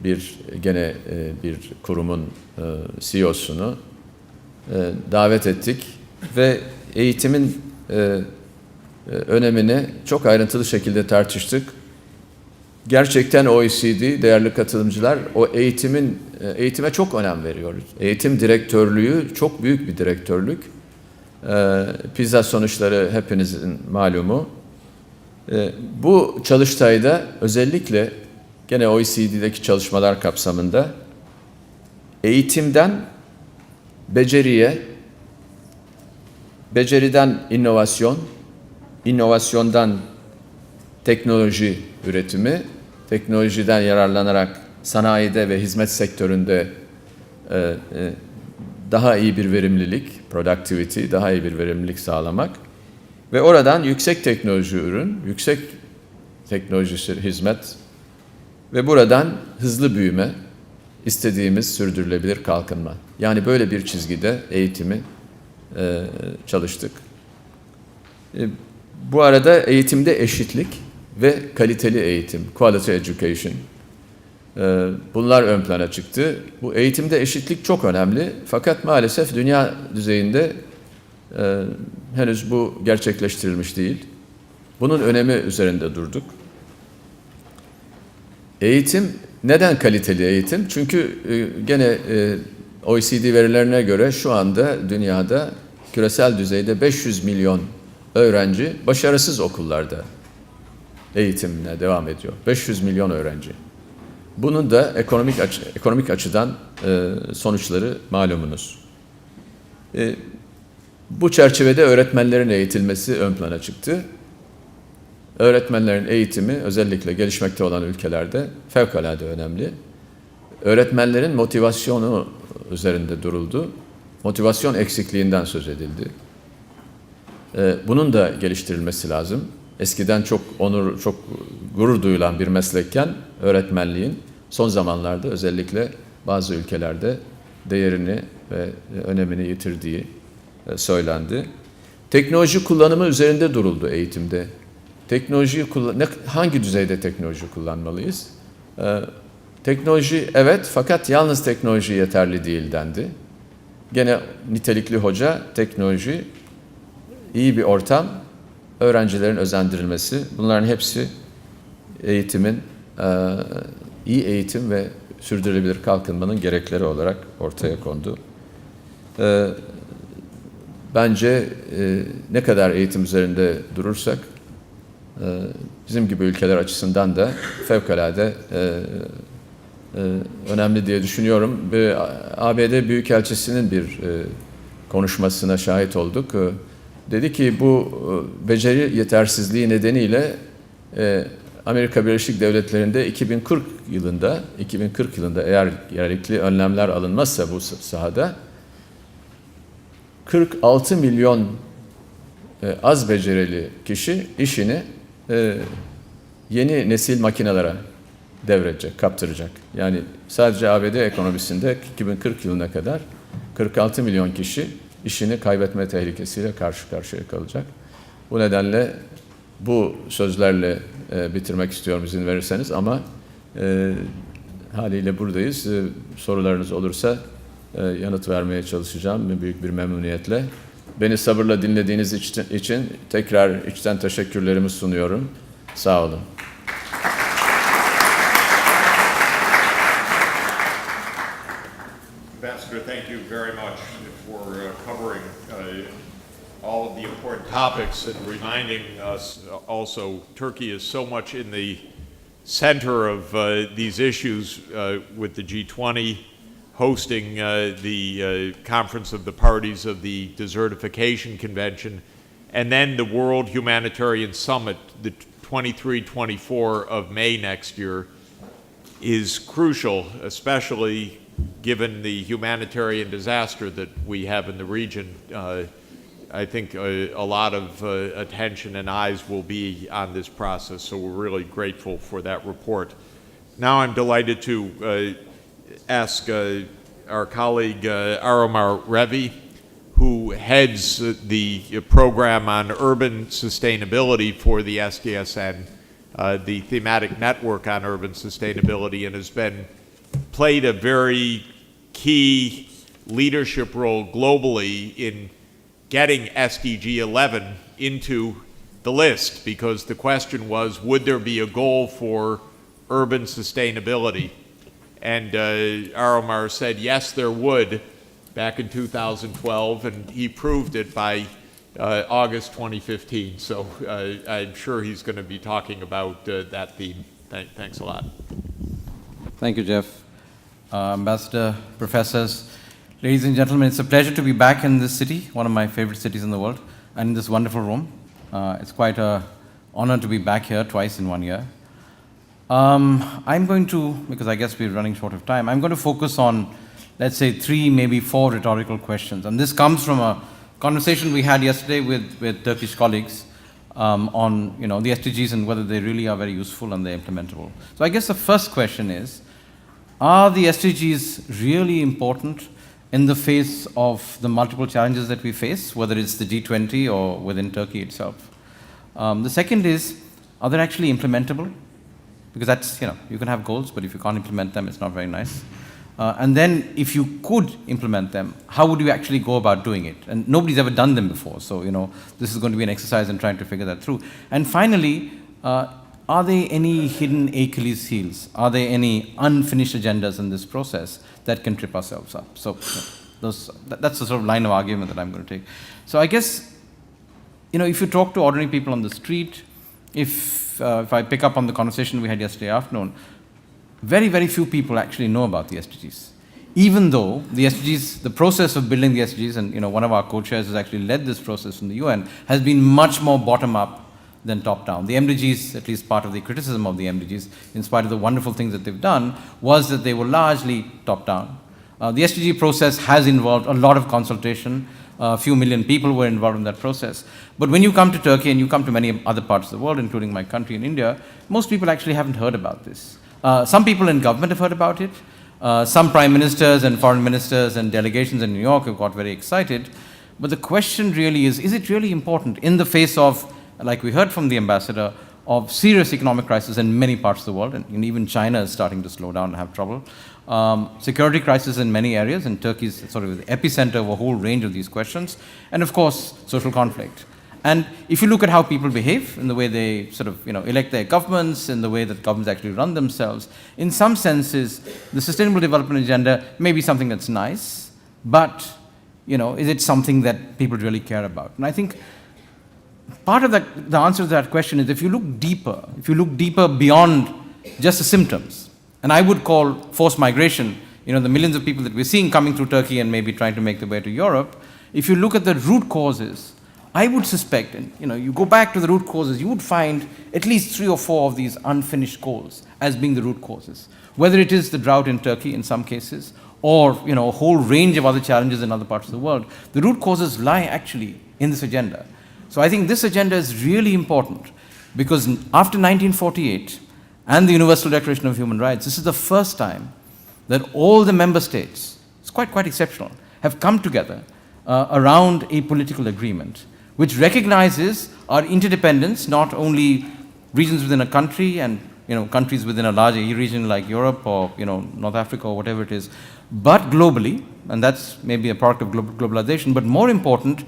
bir kurumun CEO'sunu davet ettik ve eğitimin önemini çok ayrıntılı şekilde tartıştık. Gerçekten OECD, değerli katılımcılar, o eğitime çok önem veriyoruz. Eğitim direktörlüğü çok büyük bir direktörlük. PISA sonuçları hepinizin malumu. Bu çalıştayda özellikle gene OECD'deki çalışmalar kapsamında eğitimden beceriye, beceriden inovasyon, inovasyondan teknoloji üretimi, teknolojiden yararlanarak sanayide ve hizmet sektöründe daha iyi bir verimlilik, productivity, daha iyi bir verimlilik sağlamak ve oradan yüksek teknoloji ürün, yüksek teknoloji hizmet ve buradan hızlı büyüme, istediğimiz sürdürülebilir kalkınma. Yani böyle bir çizgide eğitimi çalıştık. Bu arada eğitimde eşitlik ve kaliteli eğitim, quality education, bunlar ön plana çıktı. Bu eğitimde eşitlik çok önemli. Fakat maalesef dünya düzeyinde henüz bu gerçekleştirilmiş değil. Bunun önemi üzerinde durduk. Eğitim, neden kaliteli eğitim? Çünkü gene OECD verilerine göre şu anda dünyada küresel düzeyde 500 milyon öğrenci başarısız okullarda eğitimine devam ediyor. 500 milyon öğrenci. Bunun da ekonomik açıdan sonuçları malumunuz. Bu çerçevede öğretmenlerin eğitilmesi ön plana çıktı. Öğretmenlerin eğitimi özellikle gelişmekte olan ülkelerde fevkalade önemli. Öğretmenlerin motivasyonu üzerinde duruldu. Motivasyon eksikliğinden söz edildi. Bunun da geliştirilmesi lazım. Eskiden çok gurur duyulan bir meslekken öğretmenliğin son zamanlarda özellikle bazı ülkelerde değerini ve önemini yitirdiği söylendi. Teknoloji kullanımı üzerinde duruldu eğitimde. Hangi düzeyde teknoloji kullanmalıyız? Teknoloji evet, fakat yalnız teknoloji yeterli değil dendi. Gene nitelikli hoca, teknoloji, iyi bir ortam, öğrencilerin özendirilmesi, bunların hepsi eğitimin, iyi eğitim ve sürdürülebilir kalkınmanın gerekleri olarak ortaya kondu. Bence ne kadar eğitim üzerinde durursak, bizim gibi ülkeler açısından da fevkalade önemli diye düşünüyorum. ABD Büyükelçisi'nin bir konuşmasına şahit olduk. Dedi ki bu beceri yetersizliği nedeniyle Amerika Birleşik Devletleri'nde 2040 yılında eğer gerekli önlemler alınmazsa bu sahada 46 milyon az becerili kişi işini yeni nesil makinelere devredecek, kaptıracak. Yani sadece ABD ekonomisinde 2040 yılına kadar 46 milyon kişi işini kaybetme tehlikesiyle karşı karşıya kalacak. Bu nedenle bu sözlerle bitirmek istiyorum izin verirseniz ama haliyle buradayız. Sorularınız olursa yanıt vermeye çalışacağım büyük bir memnuniyetle. Beni sabırla dinlediğiniz için tekrar içten teşekkürlerimi sunuyorum. Sağ olun. Ambassador, thank you very much for covering all of the important topics and reminding us also Turkey is so much in the center of these issues with the G20 hosting the Conference of the Parties of the Desertification Convention, and then the World Humanitarian Summit, the 23-24 of May next year, is crucial, especially given the humanitarian disaster that we have in the region. I think a lot of attention and eyes will be on this process, so we're really grateful for that report. Now I'm delighted to ask our colleague Aromar Revi, who heads the program on urban sustainability for the SDSN, the thematic network on urban sustainability, and has played a very key leadership role globally in getting SDG 11 into the list, because the question was, would there be a goal for urban sustainability? And Aromar said, yes, there would, back in 2012, and he proved it by August 2015. So I'm sure he's going to be talking about that theme. Thanks a lot. Thank you, Jeff. Ambassador, professors, ladies and gentlemen, it's a pleasure to be back in this city, one of my favorite cities in the world, and in this wonderful room. It's quite an honor to be back here twice in 1 year. I'm going to, because I guess we're running short of time, I'm going to focus on, let's say, 3, maybe 4 rhetorical questions. And this comes from a conversation we had yesterday with Turkish colleagues on the SDGs and whether they really are very useful and they're implementable. So I guess the first question is, are the SDGs really important in the face of the multiple challenges that we face, whether it's the G20 or within Turkey itself? The second is, are they actually implementable? Because that's, you can have goals, but if you can't implement them, it's not very nice. And then if you could implement them, how would you actually go about doing it? And nobody's ever done them before, so, this is going to be an exercise in trying to figure that through. And finally, are there any hidden Achilles heels? Are there any unfinished agendas in this process that can trip ourselves up? So that's the sort of line of argument that I'm going to take. So I guess, if you talk to ordinary people on the street, if I pick up on the conversation we had yesterday afternoon, very, very few people actually know about the SDGs. Even though the SDGs, the process of building the SDGs, and one of our co-chairs has actually led this process in the UN, has been much more bottom-up than top-down. The MDGs, at least part of the criticism of the MDGs, in spite of the wonderful things that they've done, was that they were largely top-down. The SDG process has involved a lot of consultation. A few million people were involved in that process. But when you come to Turkey and you come to many other parts of the world, including my country in India, most people actually haven't heard about this. Some people in government have heard about it. Some prime ministers and foreign ministers and delegations in New York have got very excited. But the question really is it really important in the face of, like we heard from the ambassador, of serious economic crisis in many parts of the world, and even China is starting to slow down and have trouble. Security crisis in many areas, and Turkey is sort of the epicenter of a whole range of these questions. And of course, social conflict. And if you look at how people behave, in the way they sort of elect their governments, in the way that governments actually run themselves, in some senses, the Sustainable Development Agenda may be something that's nice, but is it something that people really care about? And I think part of the answer to that question is if you look deeper beyond just the symptoms, and I would call forced migration, the millions of people that we're seeing coming through Turkey and maybe trying to make their way to Europe, if you look at the root causes, I would suspect, and you go back to the root causes, you would find at least 3 or 4 of these unfinished goals as being the root causes. Whether it is the drought in Turkey in some cases, or a whole range of other challenges in other parts of the world, the root causes lie actually in this agenda. So I think this agenda is really important because after 1948 and the Universal Declaration of Human Rights, this is the first time that all the member states, it's quite exceptional, have come together around a political agreement which recognizes our interdependence, not only regions within a country and countries within a larger region like Europe or North Africa or whatever it is, but globally, and that's maybe a product of globalization, but more important,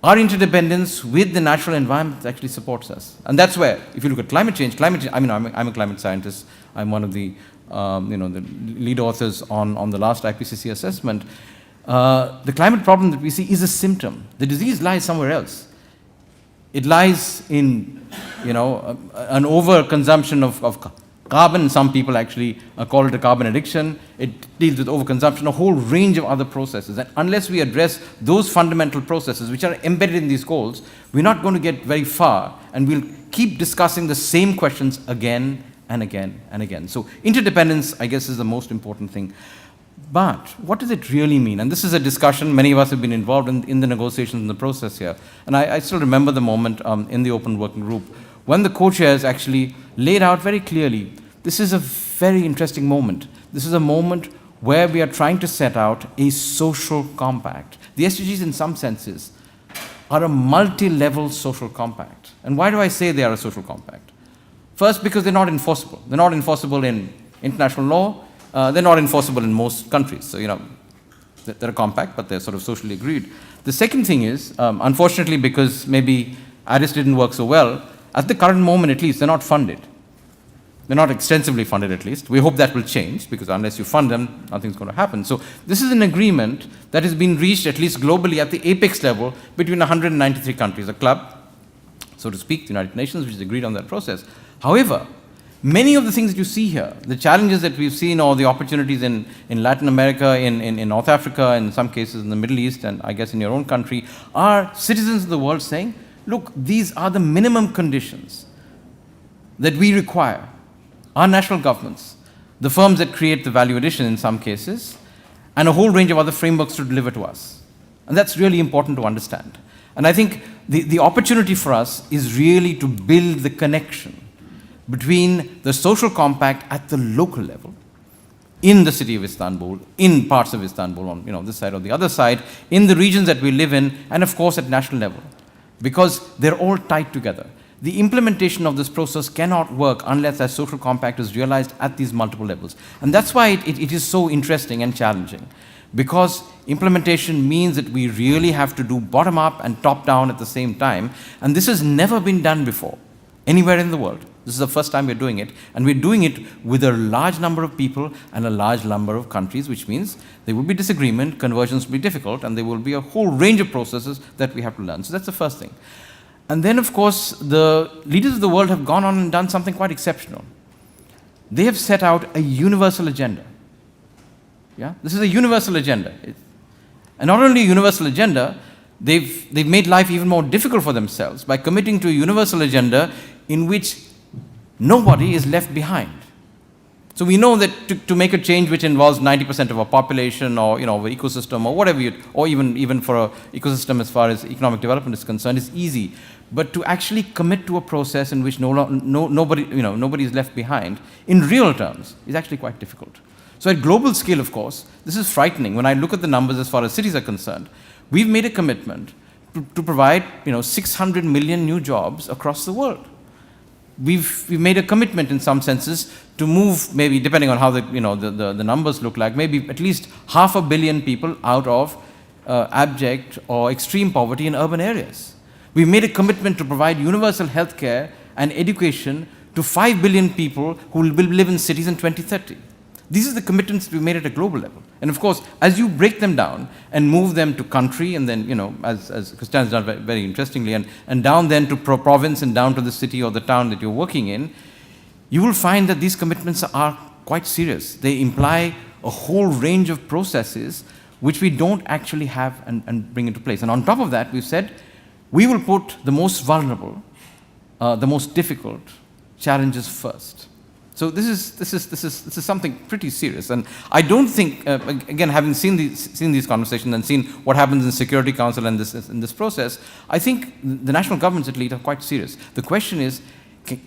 our interdependence with the natural environment actually supports us. And that's where, if you look at climate change, I'm a climate scientist. I'm one of the, the lead authors on the last IPCC assessment. The climate problem that we see is a symptom. The disease lies somewhere else. It lies in, an overconsumption of carbon. Some people actually call it a carbon addiction. It deals with overconsumption, a whole range of other processes. And unless we address those fundamental processes which are embedded in these goals, we're not going to get very far, and we'll keep discussing the same questions again and again and again. So interdependence, I guess, is the most important thing. But what does it really mean? And this is a discussion, many of us have been involved in the negotiations in the process here. And I still remember the moment in the Open Working Group when the co-chairs actually laid out very clearly, this is a very interesting moment. This is a moment where we are trying to set out a social compact. The SDGs, in some senses, are a multi-level social compact. And why do I say they are a social compact? First, because they're not enforceable. They're not enforceable in international law. They're not enforceable in most countries. So, they're a compact, but they're sort of socially agreed. The second thing is, unfortunately, because maybe Addis didn't work so well, at the current moment at least, they're not funded. They're not extensively funded at least. We hope that will change, because unless you fund them, nothing's going to happen. So this is an agreement that has been reached at least globally at the apex level between 193 countries, a club, so to speak, the United Nations, which has agreed on that process. However, many of the things that you see here, the challenges that we've seen or the opportunities in Latin America, in North Africa, in some cases in the Middle East, and I guess in your own country, are citizens of the world saying, look, these are the minimum conditions that we require. Our national governments, the firms that create the value addition in some cases, and a whole range of other frameworks to deliver to us. And that's really important to understand. And I think the opportunity for us is really to build the connection between the social compact at the local level, in the city of Istanbul, in parts of Istanbul, on this side or the other side, in the regions that we live in, and of course at national level, because they're all tied together. The implementation of this process cannot work unless that social compact is realized at these multiple levels. And that's why it is so interesting and challenging, because implementation means that we really have to do bottom up and top down at the same time, and this has never been done before, anywhere in the world. This is the first time we're doing it, and we're doing it with a large number of people and a large number of countries, which means there will be disagreement, conversions will be difficult, and there will be a whole range of processes that we have to learn. So that's the first thing. And then, of course, the leaders of the world have gone on and done something quite exceptional. They have set out a universal agenda. Yeah? This is a universal agenda. And not only a universal agenda, they've made life even more difficult for themselves by committing to a universal agenda in which nobody is left behind. So we know that to make a change which involves 90% of our population, or of an ecosystem, or whatever, or even for an ecosystem as far as economic development is concerned, is easy. But to actually commit to a process in which nobody is left behind, in real terms, is actually quite difficult. So at global scale, of course, this is frightening. When I look at the numbers as far as cities are concerned, we've made a commitment to provide 600 million new jobs across the world. We've made a commitment in some senses to move, maybe depending on how the numbers look like, maybe at least 500 million people out of abject or extreme poverty in urban areas. We've made a commitment to provide universal health care and education to 5 billion people who will live in cities in 2030. These are the commitments we made at a global level. And of course, as you break them down and move them to country, and then, as Christian has done very interestingly, and down then to province and down to the city or the town that you're working in, you will find that these commitments are quite serious. They imply a whole range of processes which we don't actually have and bring into place. And on top of that, we've said we will put the most vulnerable, the most difficult challenges first. So this is something pretty serious, and I don't think, again, having seen these conversations and seen what happens in Security Council and in this process, I think the national governments at least are quite serious. The question is,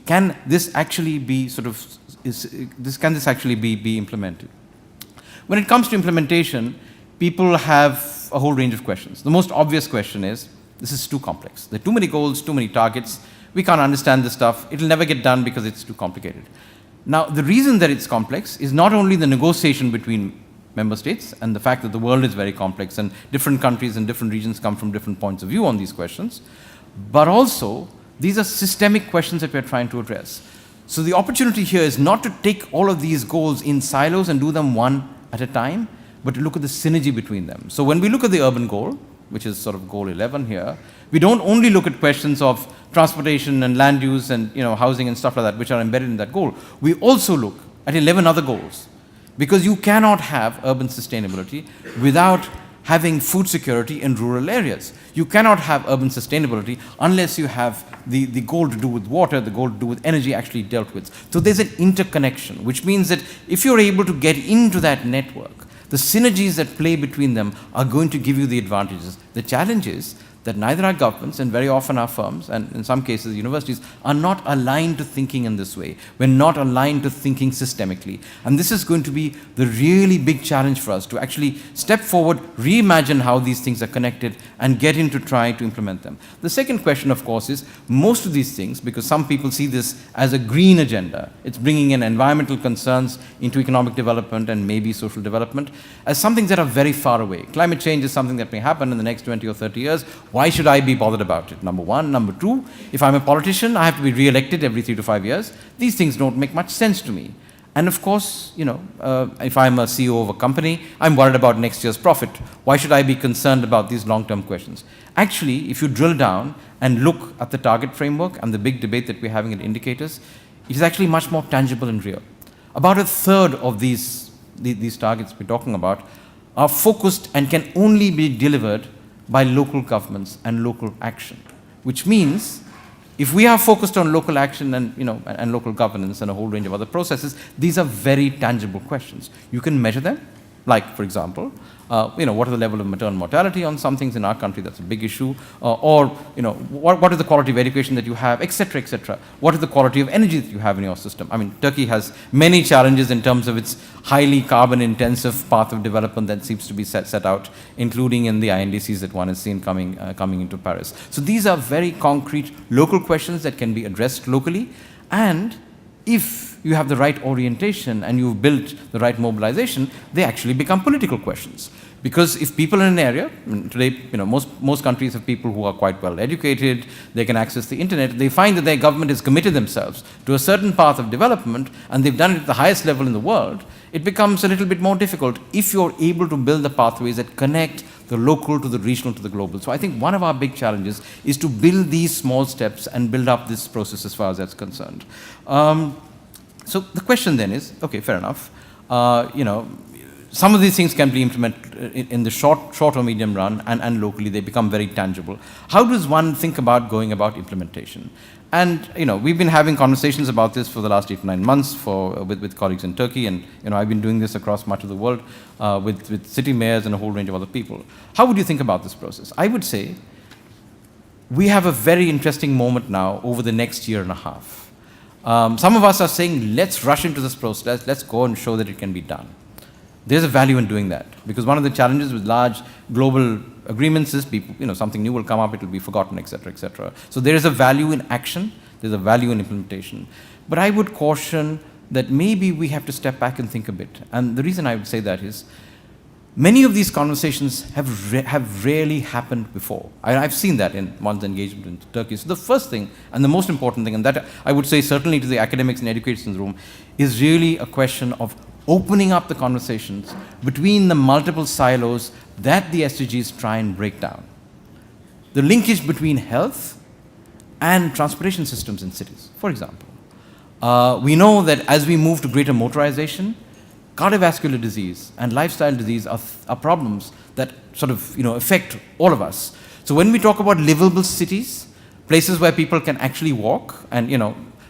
can this actually be can this actually be implemented? When it comes to implementation, people have a whole range of questions. The most obvious question is, this is too complex. There are too many goals, too many targets. We can't understand this stuff. It'll never get done because it's too complicated. Now, the reason that it's complex is not only the negotiation between member states and the fact that the world is very complex and different countries and different regions come from different points of view on these questions, but also these are systemic questions that we're trying to address. So the opportunity here is not to take all of these goals in silos and do them one at a time, but to look at the synergy between them. So when we look at the urban goal, which is sort of goal 11 here, we don't only look at questions of transportation and land use and housing and stuff like that, which are embedded in that goal. We also look at 11 other goals, because you cannot have urban sustainability without having food security in rural areas. You cannot have urban sustainability unless you have the goal to do with water, the goal to do with energy actually dealt with. So there's an interconnection, which means that if you're able to get into that network, the synergies that play between them are going to give you the advantages. The challenge is that neither our governments and very often our firms, and in some cases universities, are not aligned to thinking in this way. We're not aligned to thinking systemically. And this is going to be the really big challenge for us, to actually step forward, reimagine how these things are connected, and get into trying to implement them. The second question, of course, is most of these things, because some people see this as a green agenda, it's bringing in environmental concerns into economic development and maybe social development, as something that are very far away. Climate change is something that may happen in the next 20 or 30 years. Why should I be bothered about it? Number one. Number two, if I'm a politician, I have to be re-elected every 3 to 5 years. These things don't make much sense to me. And of course, if I'm a CEO of a company, I'm worried about next year's profit. Why should I be concerned about these long-term questions? Actually, if you drill down and look at the target framework and the big debate that we're having at indicators, it is actually much more tangible and real. About a third of these targets we're talking about are focused and can only be delivered by local governments and local action, which means if we are focused on local action and local governance and a whole range of other processes, these are very tangible questions. You can measure them, like, for example, what is the level of maternal mortality on some things in our country? That's a big issue. What is the quality of education that you have, etc., etc. What is the quality of energy that you have in your system? I mean, Turkey has many challenges in terms of its highly carbon-intensive path of development that seems to be set out, including in the INDCs that one has seen coming into Paris. So these are very concrete local questions that can be addressed locally, and if you have the right orientation and you've built the right mobilization, they actually become political questions. Because if people in an area, today, most countries have people who are quite well educated, they can access the internet, they find that their government has committed themselves to a certain path of development, and they've done it at the highest level in the world, it becomes a little bit more difficult if you're able to build the pathways that connect the local to the regional to the global. So I think one of our big challenges is to build these small steps and build up this process as far as that's concerned. So the question then is, okay, fair enough. Some of these things can be implemented in the short or medium run, and locally they become very tangible. How does one think about going about implementation? And we've been having conversations about this for the last 8 to 9 months with colleagues in Turkey, and I've been doing this across much of the world with city mayors and a whole range of other people. How would you think about this process? I would say we have a very interesting moment now over the next year and a half. Some of us are saying, let's rush into this process, let's go and show that it can be done. there's a value in doing that. Because one of the challenges with large global agreements is people, something new will come up, it will be forgotten, etc., etc. So there is a value in action, there's a value in implementation. But I would caution that maybe we have to step back and think a bit. And the reason I would say that is, many of these conversations have rarely happened before. I've seen that in one's engagement in Turkey. So the first thing, and the most important thing, and that I would say certainly to the academics and educators in the room, is really a question of opening up the conversations between the multiple silos that the SDGs try and break down. The linkage between health and transportation systems in cities, for example. We know that as we move to greater motorization, cardiovascular disease and lifestyle disease are problems that sort of affect all of us. So when we talk about livable cities, places where people can actually walk, and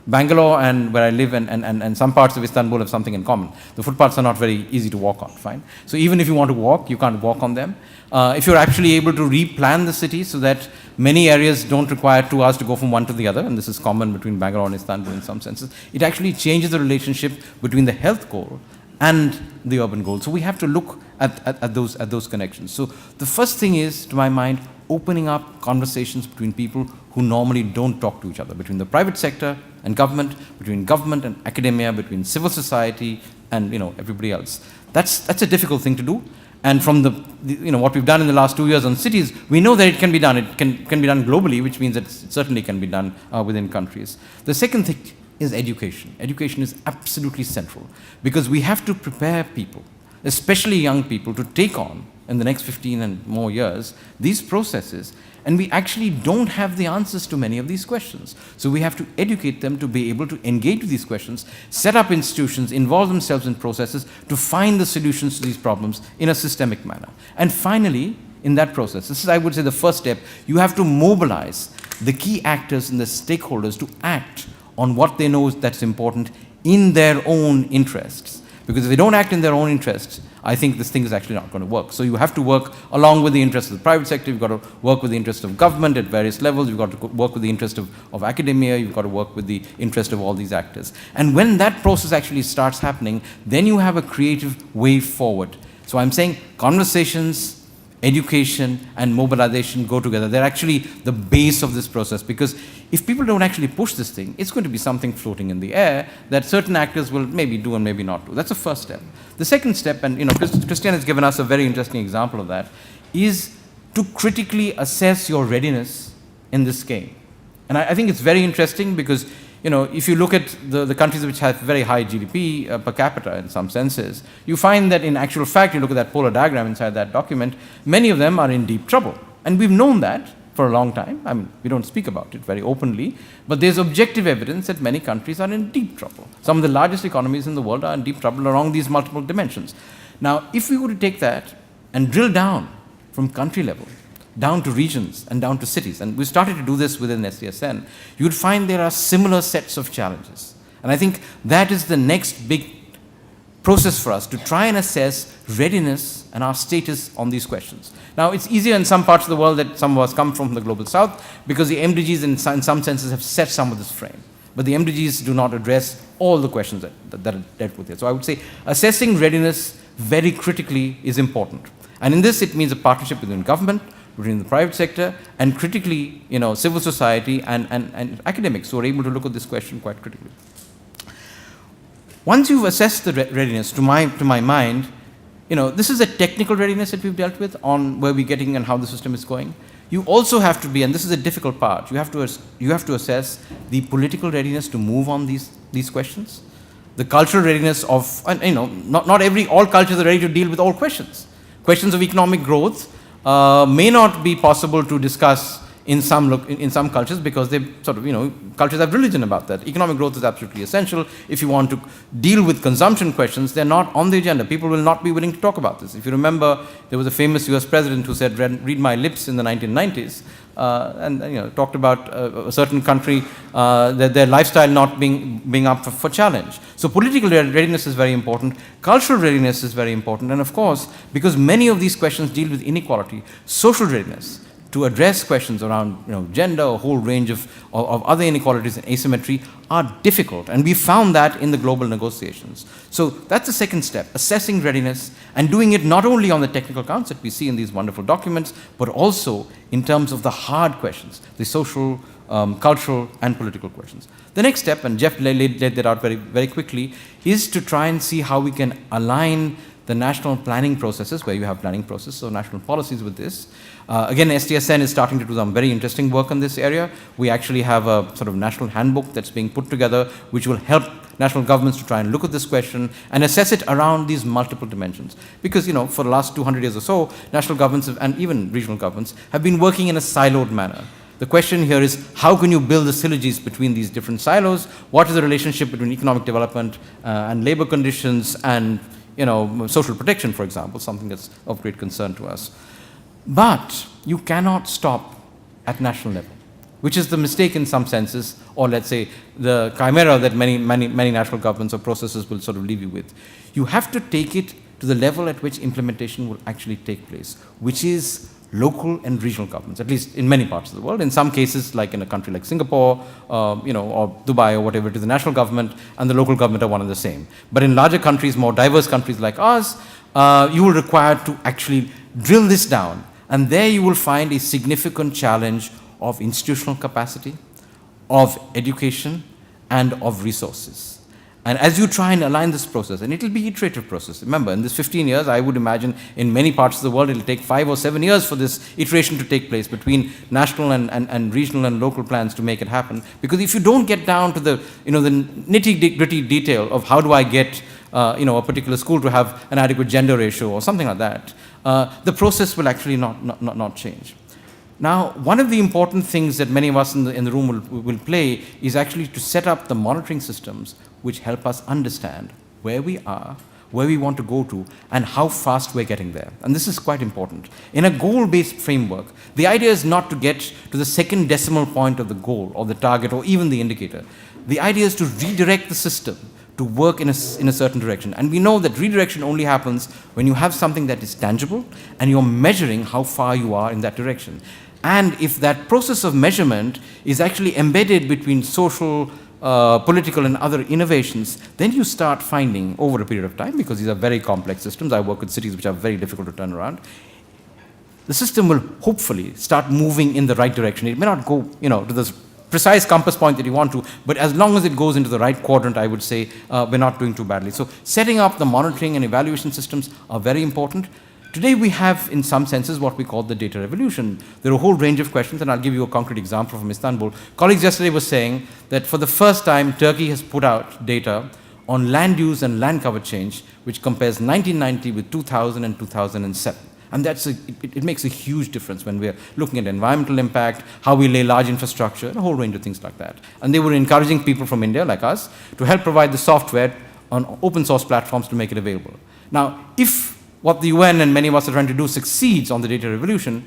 Bangalore and where I live and some parts of Istanbul have something in common. The footpaths are not very easy to walk on, fine. So even if you want to walk, you can't walk on them. If you're actually able to replan the city so that many areas don't require 2 hours to go from one to the other, and this is common between Bangalore and Istanbul in some senses, it actually changes the relationship between the health goal and the urban goal. So we have to look at those connections. So the first thing is, to my mind, opening up conversations between people who normally don't talk to each other, between the private sector and government, between government and academia, between civil society and everybody else. That's a difficult thing to do. And from what we've done in the last 2 years on cities, we know that it can be done. It can be done globally, which means that it certainly can be done within countries. The second thing is education. Education is absolutely central, because we have to prepare people, especially young people, to take on, in the next 15 and more years, these processes. And we actually don't have the answers to many of these questions. So we have to educate them to be able to engage with these questions, set up institutions, involve themselves in processes to find the solutions to these problems in a systemic manner. And finally, in that process, this is, I would say, the first step, you have to mobilize the key actors and the stakeholders to act on what they know that's important in their own interests. Because if they don't act in their own interests, I think this thing is actually not going to work. So you have to work along with the interests of the private sector, you've got to work with the interests of government at various levels, you've got to work with the interest of academia, you've got to work with the interest of all these actors. And when that process actually starts happening, then you have a creative way forward. So I'm saying conversations, education and mobilization go together. They're actually the base of this process, because if people don't actually push this thing, it's going to be something floating in the air that certain actors will maybe do and maybe not do. That's the first step. The second step, and Christian has given us a very interesting example of that, is to critically assess your readiness in this game. And I think it's very interesting because if you look at the countries which have very high GDP per capita in some senses, you find that in actual fact, you look at that polar diagram inside that document, many of them are in deep trouble. And we've known that for a long time. I mean, we don't speak about it very openly, but there's objective evidence that many countries are in deep trouble. Some of the largest economies in the world are in deep trouble along these multiple dimensions. Now, if we were to take that and drill down from country level, down to regions and down to cities, and we started to do this within SDSN, you would find there are similar sets of challenges. And I think that is the next big process for us, to try and assess readiness and our status on these questions. Now, it's easier in some parts of the world that some of us come from the global south, because the MDGs in some senses have set some of this frame. But the MDGs do not address all the questions that are dealt with here. So I would say assessing readiness very critically is important. And in this, it means a partnership between government, between the private sector, and critically, civil society and academics who are able to look at this question quite critically. Once you've assessed the readiness, to my mind, this is a technical readiness that we've dealt with on where we're getting and how the system is going. You also have to be, and this is a difficult part, you have to assess the political readiness to move on these questions, the cultural readiness of, not all cultures are ready to deal with all questions. Questions of economic growth may not be possible to discuss in some cultures, because they cultures have religion about that. Economic growth is absolutely essential. If you want to deal with consumption questions, they're not on the agenda. People will not be willing to talk about this. If you remember, there was a famous US president who said, read my lips in the 1990s, and talked about a certain country, that their lifestyle not being up for challenge. So political readiness is very important. Cultural readiness is very important. And of course, because many of these questions deal with inequality, social readiness, to address questions around gender, a whole range of other inequalities and asymmetry are difficult. And we found that in the global negotiations. So that's the second step, assessing readiness and doing it not only on the technical counts that we see in these wonderful documents, but also in terms of the hard questions, the social, cultural, and political questions. The next step, and Jeff laid that out very, very quickly, is to try and see how we can align the national planning processes, where you have planning processes, so national policies with this. Again, SDSN is starting to do some very interesting work in this area. We actually have a sort of national handbook that's being put together, which will help national governments to try and look at this question and assess it around these multiple dimensions. Because, for the last 200 years or so, national governments and even regional governments have been working in a siloed manner. The question here is, how can you build the synergies between these different silos? What is the relationship between economic development and labor conditions and social protection, for example, something that's of great concern to us. But you cannot stop at national level, which is the mistake in some senses, or let's say the chimera that many national governments or processes will sort of leave you with. You have to take it to the level at which implementation will actually take place, which is local and regional governments, at least in many parts of the world. In some cases, like in a country like Singapore, or Dubai or whatever, it is the national government and the local government are one and the same. But in larger countries, more diverse countries like ours, you will require to actually drill this down. And there you will find a significant challenge of institutional capacity, of education, and of resources. And as you try and align this process, and it will be an iterative process. Remember, in this 15 years, I would imagine in many parts of the world, it will take 5 or 7 years for this iteration to take place between national and regional and local plans to make it happen. Because if you don't get down to the, the nitty-gritty detail of how do I get, a particular school to have an adequate gender ratio or something like that, the process will actually not change. Now, one of the important things that many of us in the room will play is actually to set up the monitoring systems which help us understand where we are, where we want to go to, and how fast we're getting there. And this is quite important. In a goal-based framework, the idea is not to get to the second decimal point of the goal or the target or even the indicator. The idea is to redirect the system to work in a certain direction. And we know that redirection only happens when you have something that is tangible and you're measuring how far you are in that direction. And if that process of measurement is actually embedded between social, political and other innovations, then you start finding over a period of time, because these are very complex systems, I work with cities which are very difficult to turn around, the system will hopefully start moving in the right direction. It may not go to this precise compass point that you want to, but as long as it goes into the right quadrant, I would say we're not doing too badly. So setting up the monitoring and evaluation systems are very important. Today we have, in some senses, what we call the data revolution. There are a whole range of questions, and I'll give you a concrete example from Istanbul. Colleagues yesterday were saying that for the first time, Turkey has put out data on land use and land cover change, which compares 1990 with 2000 and 2007. And it makes a huge difference when we're looking at environmental impact, how we lay large infrastructure, and a whole range of things like that. And they were encouraging people from India, like us, to help provide the software on open source platforms to make it available. Now, if what the UN and many of us are trying to do succeeds on the data revolution,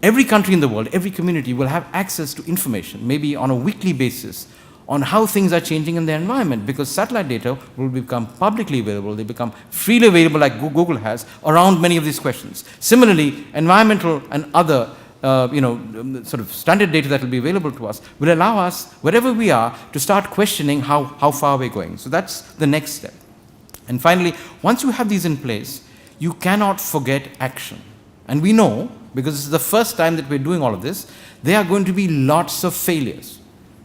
every country in the world, every community will have access to information, maybe on a weekly basis, on how things are changing in their environment, because satellite data will become publicly available, they become freely available like Google has around many of these questions. Similarly, environmental and other sort of standard data that will be available to us will allow us, wherever we are, to start questioning how far we're going. So that's the next step. And finally, once you have these in place, you cannot forget action. And we know, because this is the first time that we're doing all of this, there are going to be lots of failures.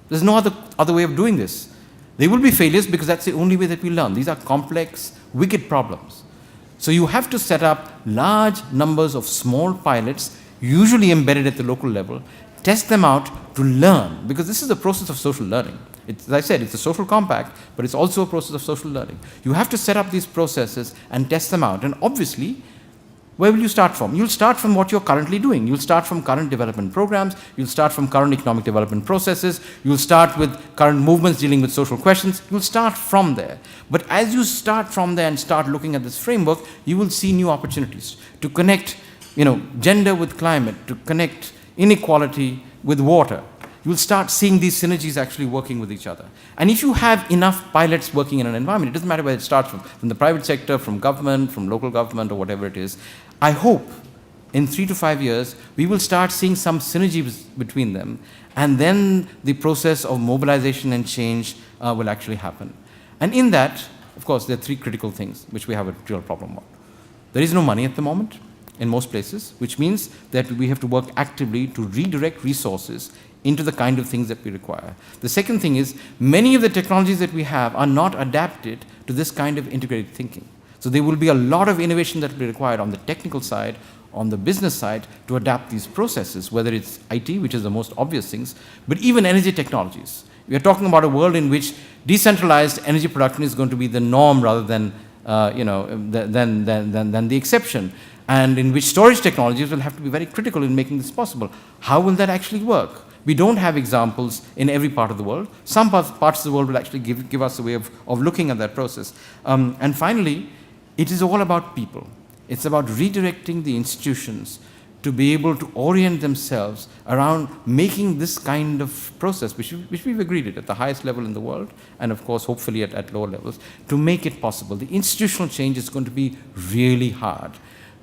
There's no other way of doing this. There will be failures because that's the only way that we learn. These are complex, wicked problems. So you have to set up large numbers of small pilots, usually embedded at the local level, test them out to learn, because this is the process of social learning. As I said, it's a social compact, but it's also a process of social learning. You have to set up these processes and test them out. And obviously, where will you start from? You'll start from what you're currently doing. You'll start from current development programs. You'll start from current economic development processes. You'll start with current movements dealing with social questions. You'll start from there. But as you start from there and start looking at this framework, you will see new opportunities to connect, gender with climate, to connect inequality with water. You'll start seeing these synergies actually working with each other. And if you have enough pilots working in an environment, it doesn't matter where it starts from the private sector, from government, from local government, or whatever it is, I hope in 3 to 5 years, we will start seeing some synergies between them, and then the process of mobilization and change will actually happen. And in that, of course, there are 3 critical things which we have a real problem with. There is no money at the moment in most places, which means that we have to work actively to redirect resources into the kind of things that we require. The second thing is, many of the technologies that we have are not adapted to this kind of integrated thinking. So there will be a lot of innovation that will be required on the technical side, on the business side, to adapt these processes, whether it's IT, which is the most obvious things, but even energy technologies. We are talking about a world in which decentralized energy production is going to be the norm rather than, than the exception, and in which storage technologies will have to be very critical in making this possible. How will that actually work? We don't have examples in every part of the world. Some parts of the world will actually give us a way of looking at that process. And finally, it is all about people. It's about redirecting the institutions to be able to orient themselves around making this kind of process, which we've agreed at the highest level in the world, and of course, hopefully at lower levels, to make it possible. The institutional change is going to be really hard,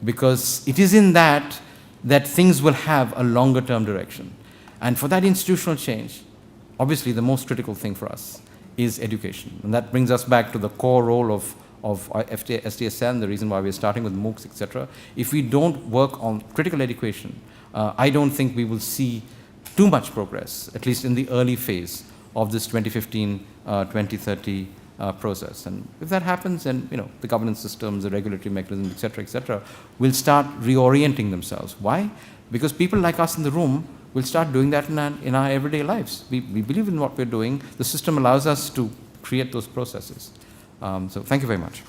because it is in that things will have a longer term direction. And for that institutional change, obviously the most critical thing for us is education. And that brings us back to the core role of SDSN, the reason why we're starting with MOOCs, etc. If we don't work on critical education, I don't think we will see too much progress, at least in the early phase of this 2015-2030 process. And if that happens, then the governance systems, the regulatory mechanisms, etc., will start reorienting themselves. Why? Because people like us in the room will start doing that in our everyday lives. We believe in what we're doing. The system allows us to create those processes. So thank you very much.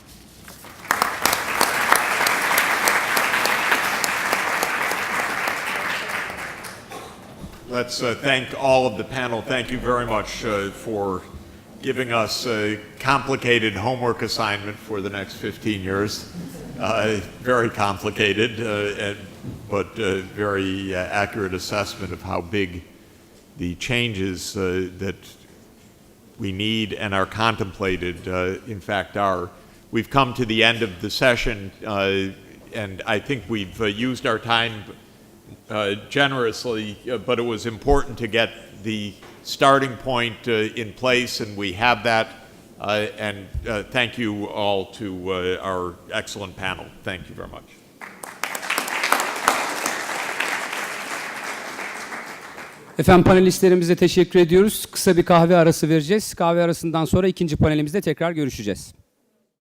Let's thank all of the panel. Thank you very much for giving us a complicated homework assignment for the next 15 years. Very complicated, but very accurate assessment of how big the changes that we need and are contemplated, in fact, are. We've come to the end of the session, and I think we've used our time generously, but it was important to get the starting point in place, and we have that. And thank you all to our excellent panel. Thank you very much. Efendim, panelistlerimize teşekkür ediyoruz. Kısa bir kahve arası vereceğiz. Kahve arasından sonra ikinci panelimizde tekrar görüşeceğiz.